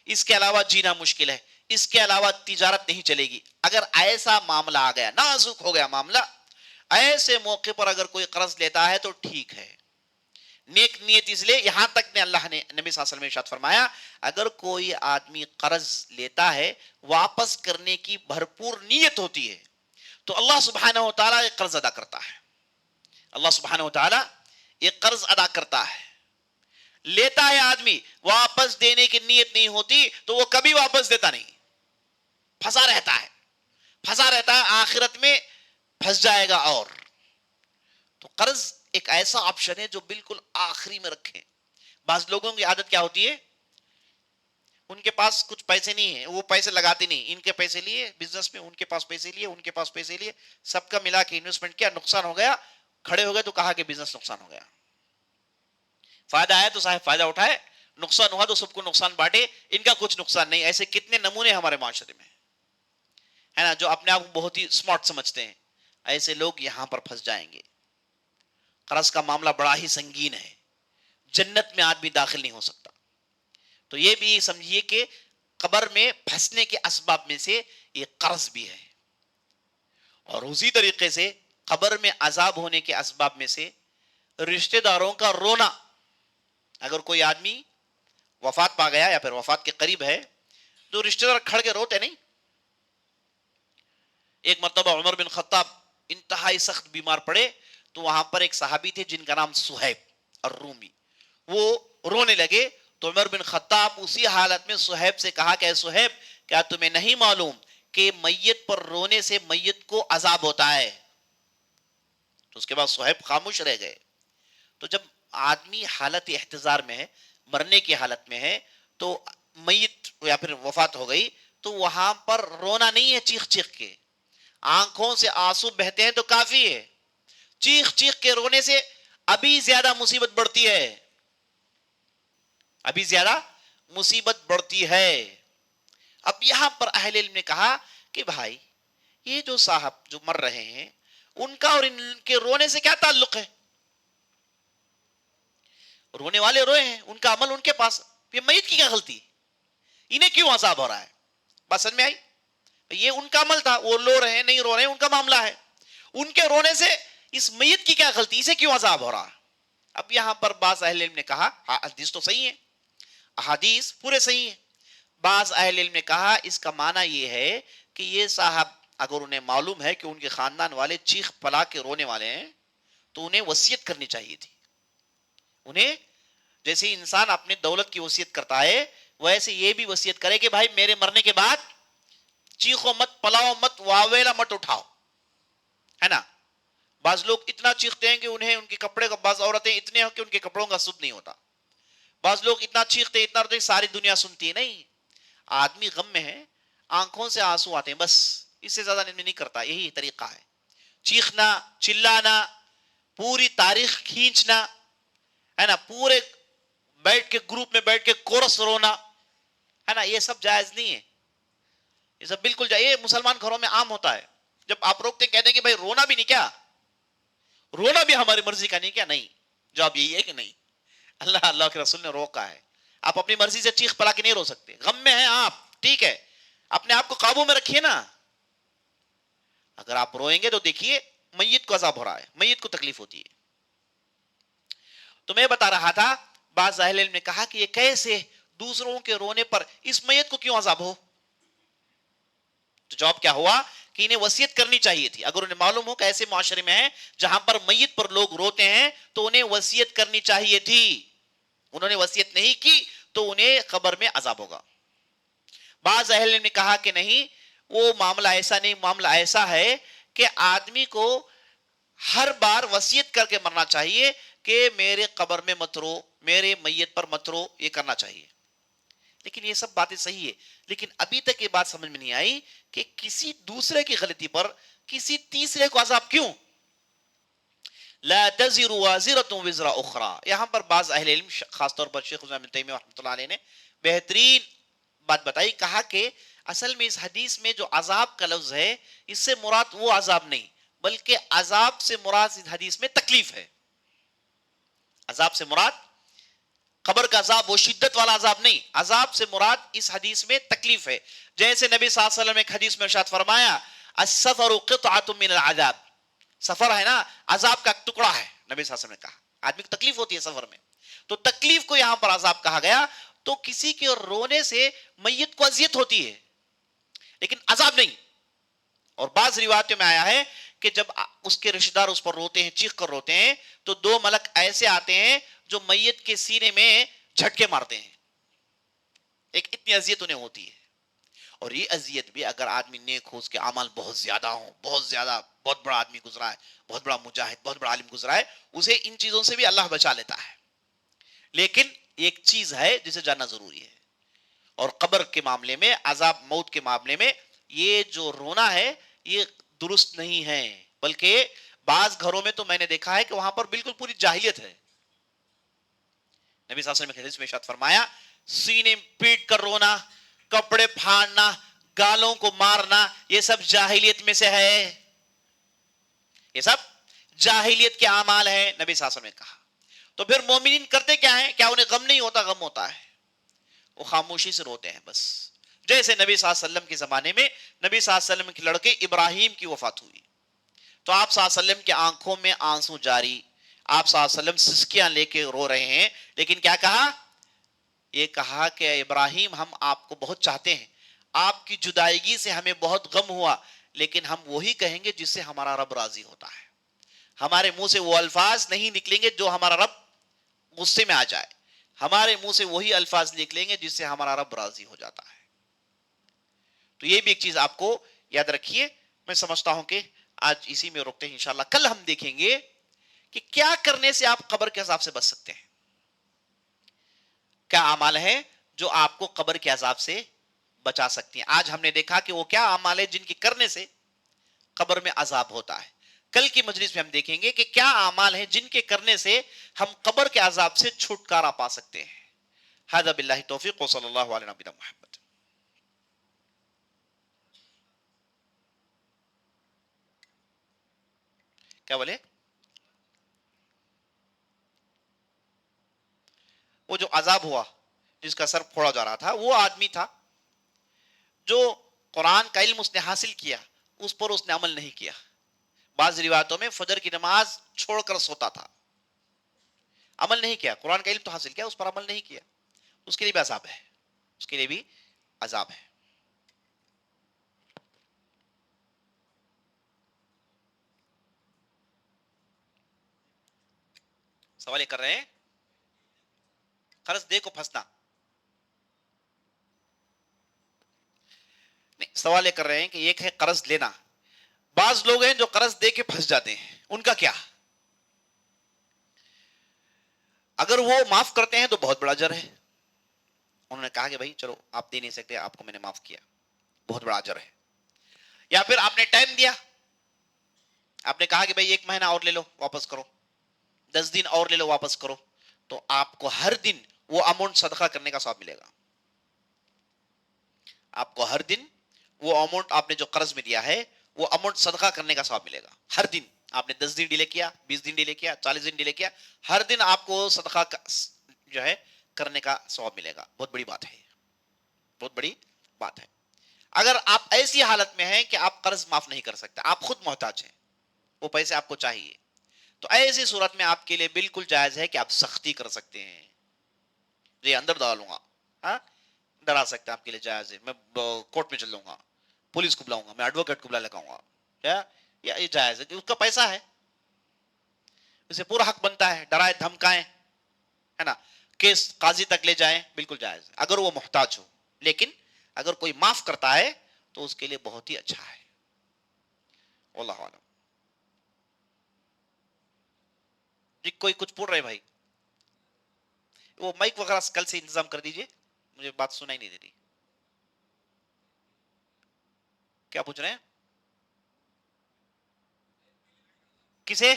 اس کے علاوہ جینا مشکل ہے، اس کے علاوہ تجارت نہیں چلے گی. اگر ایسا معاملہ آ گیا، نازک ہو گیا معاملہ، ایسے موقع پر اگر کوئی قرض لیتا ہے تو ٹھیک ہے، نیک نیت. اس لیے یہاں تک نے اللہ نے، نبی صلی اللہ علیہ وسلم نے ارشاد فرمایا، اگر کوئی آدمی قرض لیتا ہے، واپس کرنے کی بھرپور نیت ہوتی ہے، تو اللہ سبحانہ و تعالیٰ ایک قرض ادا کرتا ہے. اللہ سبحانہ و تعالیٰ ایک قرض ادا کرتا ہے. لیتا ہے آدمی، واپس دینے کی نیت نہیں ہوتی تو وہ کبھی واپس دیتا نہیں، پھنسا رہتا ہے، پھنسا رہتا ہے، آخرت میں پھنس جائے گا. اور تو قرض ایک ایسا آپشن ہے جو بالکل آخری میں رکھیں. بعض لوگوں کی عادت کیا ہوتی ہے، ان کے پاس کچھ پیسے نہیں ہیں، وہ پیسے لگاتے نہیں، ان کے پیسے لیے بزنس میں، ان کے پاس پیسے لیے، ان کے پاس پیسے لیے، سب کا ملا کے انویسٹمنٹ کیا، نقصان ہو گیا، کھڑے ہو گئے تو کہا کہ بزنس نقصان ہو گیا. فائدہ آیا تو صاحب فائدہ اٹھائے، نقصان ہوا تو سب کو نقصان بانٹے، ان کا کچھ نقصان نہیں. ایسے کتنے نمونے ہمارے معاشرے میں ہے نا، جو اپنے آپ کو بہت ہی اسمارٹ سمجھتے ہیں. ایسے لوگ یہاں پر پھنس جائیں گے. قرض کا معاملہ بڑا ہی سنگین ہے، جنت میں آدمی داخل نہیں ہو سکتا. تو یہ بھی سمجھیے کہ قبر میں پھنسنے کے اسباب میں سے یہ قرض بھی ہے. اور اسی طریقے سے قبر میں عذاب ہونے کے اسباب میں سے رشتہ داروں کا رونا. اگر کوئی آدمی وفات پا گیا یا پھر وفات کے قریب ہے تو رشتہ دار کھڑ کے روتے نہیں. ایک مرتبہ عمر بن خطاب انتہائی سخت بیمار پڑے تو وہاں پر ایک صحابی تھے جن کا نام صہیب الرومی، وہ رونے لگے تو عمر بن خطاب اسی حالت میں صہیب سے کہا کہ اے صہیب، کیا تمہیں نہیں معلوم کہ میت پر رونے سے میت کو عذاب ہوتا ہے؟ تو اس کے بعد صہیب خاموش رہ گئے. تو جب آدمی حالت احتضار میں ہے، مرنے کی حالت میں ہے، تو میت یا پھر وفات ہو گئی تو وہاں پر رونا نہیں ہے چیخ چیخ کے، آنکھوں سے آنسو بہتے ہیں تو کافی ہے. چیخ چیخ کے رونے سے ابھی زیادہ مصیبت بڑھتی ہے، ابھی زیادہ مصیبت بڑھتی ہے. اب یہاں پر اہل علم نے کہا کہ بھائی یہ جو صاحب جو مر رہے ہیں ان کا اور ان کے رونے سے کیا تعلق ہے؟ رونے والے روئے ہیں، ان کا عمل ان کے پاس، یہ میت کی کیا غلطی، انہیں کیوں عذاب ہو رہا ہے؟ بات سمجھ میں آئی؟ یہ ان کا عمل تھا، وہ رو رہے ہیں نہیں رو رہے ہیں ان کا معاملہ ہے، ان کے رونے سے اس میت کی کیا غلطی، اسے کیوں عذاب ہو رہا؟ اب یہاں پر بعض اہل علم نے کہا، حدیث تو صحیح ہے، احادیث پورے صحیح ہیں. بعض اہل علم نے کہا اس کا معنی یہ ہے کہ یہ صاحب اگر انہیں معلوم ہے کہ ان کے خاندان والے چیخ پلا کے رونے والے ہیں تو انہیں وصیت کرنی چاہیے تھی. انہیں جیسے انسان اپنے دولت کی وصیت کرتا ہے ویسے یہ بھی وصیت کرے کہ بھائی میرے مرنے کے بعد چیخو مت، پلاؤ مت، واویلا مت اٹھاؤ، ہے نا. بعض لوگ اتنا چیختے ہیں کہ انہیں ان کے کپڑے کا، بعض عورتیں اتنے ہیں کہ ان کے کپڑوں کا سود نہیں ہوتا. بعض لوگ اتنا چیختے اتنا روتے ساری دنیا سنتی ہے. نہیں، آدمی غم میں ہے، آنکھوں سے آنسو آتے ہیں بس، اس سے زیادہ نہیں کرتا. یہی طریقہ ہے، چیخنا، چلانا، پوری تاریخ کھینچنا، ہے نا، پورے بیٹھ کے گروپ میں بیٹھ کے کورس رونا، ہے نا، یہ سب جائز نہیں ہے. یہ سب بالکل یہ مسلمان گھروں میں عام ہوتا ہے. جب آپ روکتے ہیں کہتے ہیں کہ بھائی رونا بھی نہیں کیا, رونا بھی ہماری مرضی کا نہیں کیا, نہیں, جواب یہی ہے کہ نہیں, اللہ کے رسول نے روکا ہے. آپ اپنی مرضی سے چیخ پلا کے نہیں رو سکتے. غم میں ہیں آپ, ٹھیک ہے, اپنے آپ کو قابو میں رکھیے نا. اگر آپ روئیں گے تو دیکھیے میت کو عذاب ہو رہا ہے, میت کو تکلیف ہوتی ہے. تو میں بتا رہا تھا, بعض اہل علم نے کہا کہ یہ کیسے دوسروں کے رونے پر اس میت کو کیوں عذاب ہو. تو جواب کیا ہوا کہ انہیں وصیت کرنی چاہیے تھی. اگر انہیں معلوم ہو کہ ایسے معاشرے میں ہیں جہاں پر میت پر لوگ روتے ہیں تو انہیں وصیت کرنی چاہیے تھی. انہوں نے وصیت نہیں کی تو انہیں قبر میں عذاب ہوگا. بعض اہل نے کہا کہ نہیں, وہ معاملہ ایسا نہیں, معاملہ ایسا ہے کہ آدمی کو ہر بار وصیت کر کے مرنا چاہیے کہ میرے قبر میں مت رو, میرے میت پر مت رو, یہ کرنا چاہیے. لیکن یہ سب باتیں صحیح ہے, لیکن ابھی تک یہ بات سمجھ میں نہیں آئی کہ کسی دوسرے کی غلطی پر کسی تیسرے کو عذاب کیوں. لا تزر وازرۃ وزر اخرى, یہاں پر بعض اہل علم خاص طور پر شیخ الاسلام ابن تیمیہ رحمۃ اللہ علیہ نے بہترین بات بتائی. کہا کہ اصل میں اس حدیث میں جو عذاب کا لفظ ہے اس سے مراد وہ عذاب نہیں, بلکہ عذاب سے مراد اس حدیث میں تکلیف ہے. عذاب سے مراد قبر کا عذاب وہ شدت والا عذاب نہیں, عذاب سے مراد اس حدیث میں تکلیف ہے. جیسے نبی صلی اللہ علیہ وسلم ایک حدیث میں ارشاد فرمایا, السفر قطعۃ من العذاب, سفر ہے نا عذاب کا ٹکڑا ہے. نبی صلی اللہ علیہ وسلم نے کہا آدمی کو تکلیف ہوتی ہے سفر میں, تو تکلیف کو یہاں پر عذاب کہا گیا. تو کسی کے رونے سے میت کو اذیت ہوتی ہے لیکن عذاب نہیں. اور بعض روایتوں میں آیا ہے کہ جب اس کے رشتہ دار اس پر روتے ہیں, چیخ کر روتے ہیں, تو دو ملک ایسے آتے ہیں جو میت کے سینے میں جھٹکے مارتے ہیں. ایک اتنی اذیت انہیں ہوتی ہے. اور یہ اذیت بھی اگر آدمی نیک ہو, اس کے اعمال بہت زیادہ ہوں, بہت زیادہ, بہت بڑا آدمی گزرا ہے, بہت بڑا مجاہد, بہت بڑا عالم گزرا ہے, اسے ان چیزوں سے بھی اللہ بچا لیتا ہے. لیکن ایک چیز ہے جسے جاننا ضروری ہے, اور قبر کے معاملے میں, عذاب موت کے معاملے میں یہ جو رونا ہے یہ درست نہیں ہے. بلکہ بعض گھروں میں تو میں نے دیکھا ہے کہ وہاں پر بالکل پوری جاہلیت ہے. نبی صلی اللہ علیہ وسلم نے حدیث میں ارشاد فرمایا, سینے پیٹ کر رونا, کپڑے پھاڑنا, گالوں کو مارنا, یہ سب جاہلیت میں سے ہے, یہ سب جاہلیت کے اعمال ہیں. نبی صلی اللہ علیہ وسلم نے کہا. تو پھر مومنین کرتے کیا ہیں, کیا انہیں غم نہیں ہوتا؟ غم ہوتا ہے, وہ خاموشی سے روتے ہیں بس. جیسے نبی صلی اللہ علیہ وسلم کے زمانے میں نبی صلی اللہ علیہ وسلم کے لڑکے ابراہیم کی وفات ہوئی, تو آپ صلی اللہ علیہ وسلم کے آنکھوں میں آنسو جاری, آپ صلی اللہ علیہ وسلم سسکیاں لے کے رو رہے ہیں. لیکن کیا کہا؟ یہ کہا کہ ابراہیم ہم آپ کو بہت چاہتے ہیں, آپ کی جدائیگی سے ہمیں بہت غم ہوا, لیکن ہم وہی کہیں گے جس سے ہمارا رب راضی ہوتا ہے. ہمارے منہ سے وہ الفاظ نہیں نکلیں گے جو ہمارا رب غصے میں آ جائے, ہمارے منہ سے وہی الفاظ نکلیں گے جس سے ہمارا رب راضی ہو جاتا ہے. تو یہ بھی ایک چیز آپ کو یاد رکھیے. میں سمجھتا ہوں کہ آج اسی میں روکتے ہیں, انشاءاللہ کل ہم دیکھیں گے کہ کیا کرنے سے آپ قبر کے عذاب سے بچ سکتے ہیں, کیا اعمال ہیں جو آپ کو قبر کے عذاب سے بچا سکتی ہیں. آج ہم نے دیکھا کہ وہ کیا اعمال ہیں جن کے کرنے سے قبر میں عذاب ہوتا ہے. کل کی مجلس میں ہم دیکھیں گے کہ کیا اعمال ہیں جن کے کرنے سے ہم قبر کے عذاب سے چھٹکارا پا سکتے ہیں. ھذا باللہ توفیق وصلی اللہ علی نبینا محمد. کیا بولے؟ وہ جو عذاب ہوا جس کا سر پھوڑا جا رہا تھا, وہ آدمی تھا جو قرآن کا علم اس نے حاصل کیا, اس پر اس نے عمل نہیں کیا. بعض روایتوں میں فجر کی نماز چھوڑ کر سوتا تھا, عمل نہیں کیا. قرآن کا علم تو حاصل کیا, اس پر عمل نہیں کیا. اس کے لیے بھی عذاب ہے, اس کے لیے بھی عذاب ہے. سوال یہ کر رہے ہیں قرض دے کو پھنسنا, نہیں, سوال یہ کر رہے ہیں کہ ایک ہے قرض لینا, بعض لوگ ہیں جو قرض دے کے پھنس جاتے ہیں, ان کا کیا؟ اگر وہ معاف کرتے ہیں تو بہت بڑا اجر ہے. انہوں نے کہا کہ بھائی چلو آپ دے نہیں سکتے, آپ کو میں نے معاف کیا, بہت بڑا اجر ہے. یا پھر آپ نے ٹائم دیا, آپ نے کہا کہ بھائی 1 مہینہ اور لے لو واپس کرو, 10 دن اور لے لو واپس کرو, تو آپ کو ہر دن وہ اماؤنٹ صدقہ کرنے کا ثواب ملے گا. آپ کو ہر دن وہ اماؤنٹ آپ نے جو قرض میں دیا ہے وہ اماؤنٹ صدقہ کرنے کا ثواب ملے گا. ہر دن آپ نے 10 دن ڈیلے کیا، 20 دن ڈیلے کیا، 40 دن ڈیلے کیا، ہر دن آپ کو صدقہ جو ہے کرنے کا ثواب ملے گا. بہت بڑی بات ہے، بہت بڑی بات ہے. اگر آپ ایسی حالت میں ہیں کہ آپ قرض معاف نہیں کر سکتے، آپ خود محتاج ہیں، وہ پیسے آپ کو چاہیے، تو ایسی صورت میں آپ کے لیے بالکل جائز ہے کہ آپ سختی کر سکتے ہیں. یہ اندر ڈالوں گا، ہاں ڈرا سکتے ہیں، آپ کے لیے جائز ہے. میں کورٹ میں چل جاؤں گا، پولیس کو بلاؤں گا، میں ایڈوکیٹ کو بلا لگاؤں گا، کیا یہ جائز ہے کہ اس کا پیسہ ہے، اسے پورا حق بنتا ہے. ڈرائے دھمکائیں، ہے نا، کیس قاضی تک لے جائیں، بالکل جائز ہے اگر وہ محتاج ہو. لیکن اگر کوئی معاف کرتا ہے تو اس کے لیے بہت ہی اچھا ہے. واللہ عالم. جی کوئی کچھ پوچھ رہے بھائی؟ وہ مائک وغیرہ کل سے انتظام کر دیجئے، مجھے بات سنائی نہیں دے رہی. کیا پوچھ رہے ہیں؟ کسے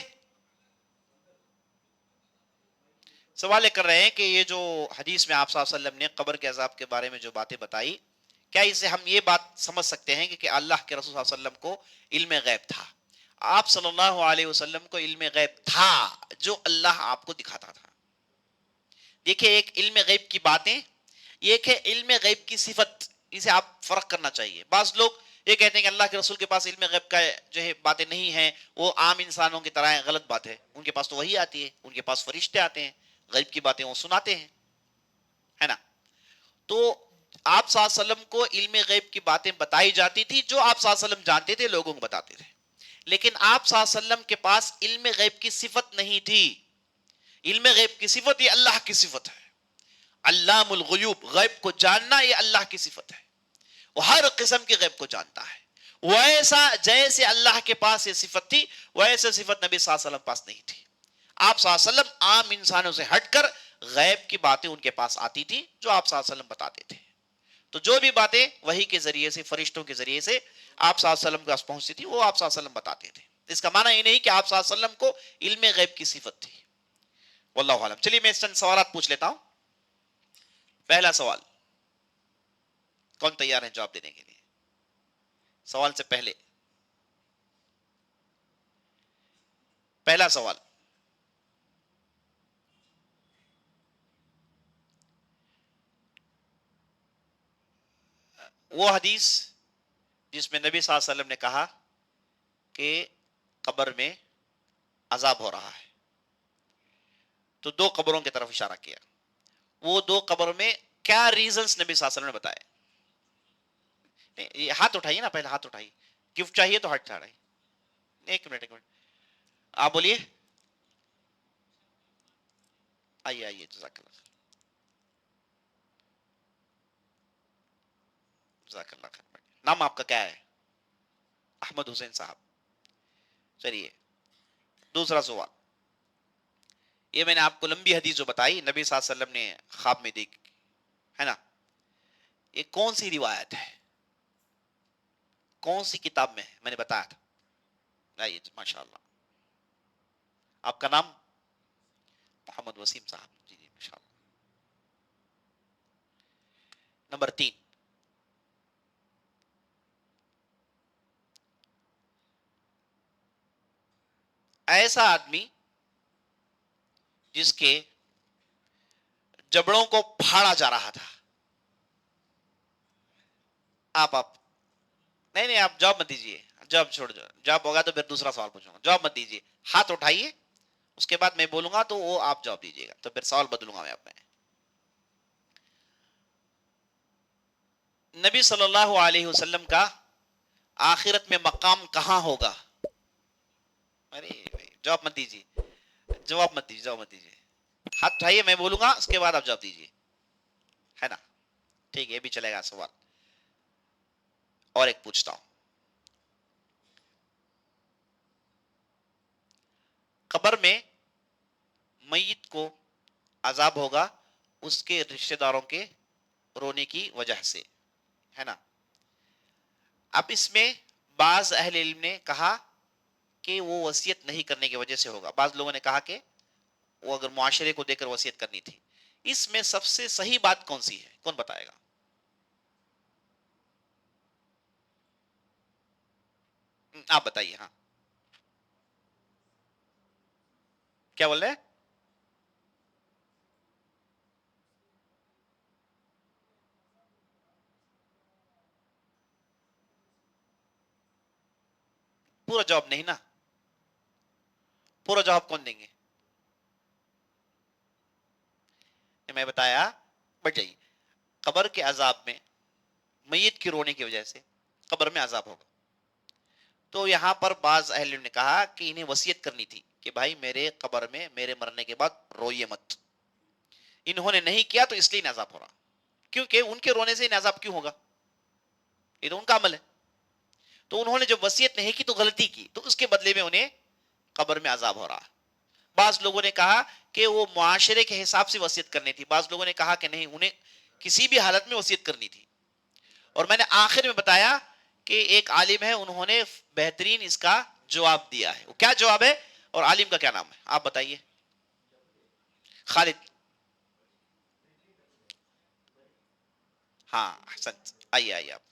سوال یہ کر رہے ہیں کہ یہ جو حدیث میں آپ صلی اللہ علیہ وسلم نے قبر کے عذاب کے بارے میں جو باتیں بتائی، کیا اسے ہم یہ بات سمجھ سکتے ہیں کہ اللہ کے رسول صلی اللہ علیہ وسلم کو علم غیب تھا؟ آپ صلی اللہ علیہ وسلم کو علم غیب تھا جو اللہ آپ کو دکھاتا تھا. دیکھیں ایک علم غیب کی باتیں، یہ ایک ہے علم غیب کی صفت. اسے آپ فرق کرنا چاہیے. بعض لوگ یہ کہتے ہیں کہ اللہ کے رسول کے پاس علم غیب کا جو ہے باتیں نہیں ہیں، وہ عام انسانوں کی طرح غلط بات ہے. ان کے پاس تو وہی آتی ہے، ان کے پاس فرشتے آتے ہیں، غیب کی باتیں وہ سناتے ہیں، ہے نا. تو آپ صلی اللہ علیہ وسلم کو علم غیب کی باتیں بتائی جاتی تھی جو آپ صلی اللہ علیہ وسلم جانتے تھے، لوگوں کو بتاتے تھے. لیکن آپ صلی اللہ علیہ وسلم کے پاس علم غیب کی صفت نہیں تھی. علم غیب کی صفت یہ اللہ کی صفت ہے. علام الغیوب، غیب کو جاننا یہ اللہ کی صفت ہے. وہ ہر قسم کے غیب کو جانتا ہے. ویسا جیسے اللہ کے پاس یہ صفت تھی، ویسے صفت نبی صلی اللہ علیہ وسلم پاس نہیں تھی. آپ صلی اللہ علیہ وسلم عام انسانوں سے ہٹ کر غیب کی باتیں ان کے پاس آتی تھی جو آپ صلی اللہ علیہ وسلم بتاتے تھے. تو جو بھی باتیں وحی کے ذریعے سے، فرشتوں کے ذریعے سے آپ صلی اللہ علیہ وسلم کے پاس پہنچتی تھی، وہ آپ صلی اللہ علیہ وسلم بتاتے تھے. اس کا معنی یہ نہیں کہ آپ صلی اللہ علیہ وسلم کو علم غیب کی صفت تھی. واللہ عالم. چلیے میں چند سوالات پوچھ لیتا ہوں. پہلا سوال، کون تیار ہے جواب دینے کے لیے؟ سوال سے پہلے پہلا سوال، وہ حدیث جس میں نبی صلی اللہ علیہ وسلم نے کہا کہ قبر میں عذاب ہو رہا ہے، تو دو قبروں کی طرف اشارہ کیا. وہ دو قبر میں کیا ریزنز نبی صلی اللہ علیہ وسلم نے بتائے؟ یہ ہاتھ اٹھائیے نا، پہلے ہاتھ اٹھائیے. گفٹ چاہیے تو ہاتھ اٹھائیے. ایک منٹ ایک منٹ، آپ بولیے. آئیے آئیے، جزاک اللہ خیر، جزاک اللہ خیر. نام آپ کا کیا ہے؟ احمد حسین صاحب. چلیے دوسرا سوال، یہ میں نے آپ کو لمبی حدیث جو بتائی نبی صلی اللہ علیہ وسلم نے خواب میں دیکھ، ہے نا، یہ کون سی روایت ہے، کون سی کتاب میں میں نے بتایا تھا؟ آئیے ماشاء اللہ. آپ کا نام؟ محمد وسیم صاحب. جی جی ماشاء اللہ. نمبر 3، ایسا آدمی جس کے جبڑوں کو پھاڑا جا رہا تھا. آپ نہیں نہیں، آپ جواب مت دیجیے، جواب چھوڑ دو. جواب ہوگا تو پھر دوسرا سوال پوچھوں گا. جواب مت دیجیے، ہاتھ اٹھائیے، اس کے بعد میں بولوں گا تو وہ آپ جواب دیجیے گا، تو پھر سوال بدلوں گا میں آپ میں. نبی صلی اللہ علیہ وسلم کا آخرت میں مقام کہاں ہوگا؟ ارے جواب مت دیجیے، جواب مت دیجیے، جواب مت دیجیے. ہاتھ اٹھائیے، میں بولوں گا اس کے بعد آپ جواب دیجیے، ہے نا. ٹھیک ہے، یہ بھی چلے گا سوال. اور ایک پوچھتا ہوں، قبر میں میت کو عذاب ہوگا اس کے رشتہ داروں کے رونے کی وجہ سے، ہے نا. اب اس میں بعض اہل علم نے کہا کہ وہ وصیت نہیں کرنے کی وجہ سے ہوگا. بعض لوگوں نے کہا کہ وہ اگر معاشرے کو دے کر وصیت کرنی تھی. اس میں سب سے صحیح بات کون سی ہے؟ کون بتائے گا؟ آپ بتائیے. ہاں کیا بول رہے ہیں؟ پورا جواب نہیں نا، پورا جواب کون دیں گے؟ میں بتایا، بٹ جائیے. قبر کے عذاب میں میت کی رونے کی وجہ سے قبر میں عذاب ہوگا. تو یہاں پر بعض اہل علم نے کہا کہ انہیں وصیت کرنی تھی کہ بھائی میرے قبر میں میرے مرنے کے بعد روئیے مت. انہوں نے نہیں کیا تو اس لیے عذاب ہو رہا، کیونکہ ان کے رونے سے عذاب کیوں ہوگا؟ یہ تو ان کا عمل ہے. تو انہوں نے جب وصیت نہیں کی تو غلطی کی، تو اس کے بدلے میں انہیں قبر میں عذاب ہو رہا. بعض لوگوں نے کہا کہ وہ معاشرے کے حساب سے وصیت کرنی تھی، بعض لوگوں نے کہا کہ نہیں، انہیں کسی بھی حالت میں وصیت کرنی تھی. اور میں نے آخر میں بتایا کہ ایک عالم ہے، انہوں نے بہترین اس کا جواب دیا ہے. وہ کیا جواب ہے اور عالم کا کیا نام ہے؟ آپ بتائیے. خالد. ہاں احسن، آئیے آئیے آپ.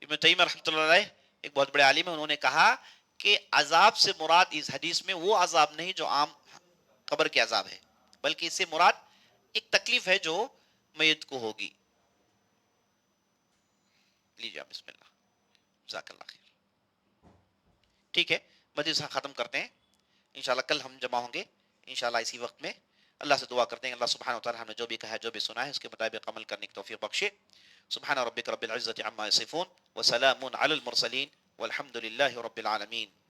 ابن تیمیہ رحمۃ اللہ علیہ ایک بہت بڑے عالم ہے، انہوں نے کہا کہ عذاب سے مراد اس حدیث میں وہ عذاب نہیں جو عام قبر کے عذاب ہے، بلکہ اس سے مراد ایک تکلیف ہے جو میت کو ہوگی. لیجیے آپ، بسم اللہ، جزاک اللہ خیر. ٹھیک ہے، مجلس ختم کرتے ہیں. انشاءاللہ کل ہم جمع ہوں گے انشاءاللہ اسی وقت میں. اللہ سے دعا کرتے ہیں اللہ سبحانہ وتعالی ہم نے جو بھی کہا ہے، جو بھی سنا ہے، اس کے مطابق عمل کرنے کی توفیق بخشے. سبحان ربک رب العزت عما یصفون وسلام علی المرسلین والحمد للہ رب العالمین.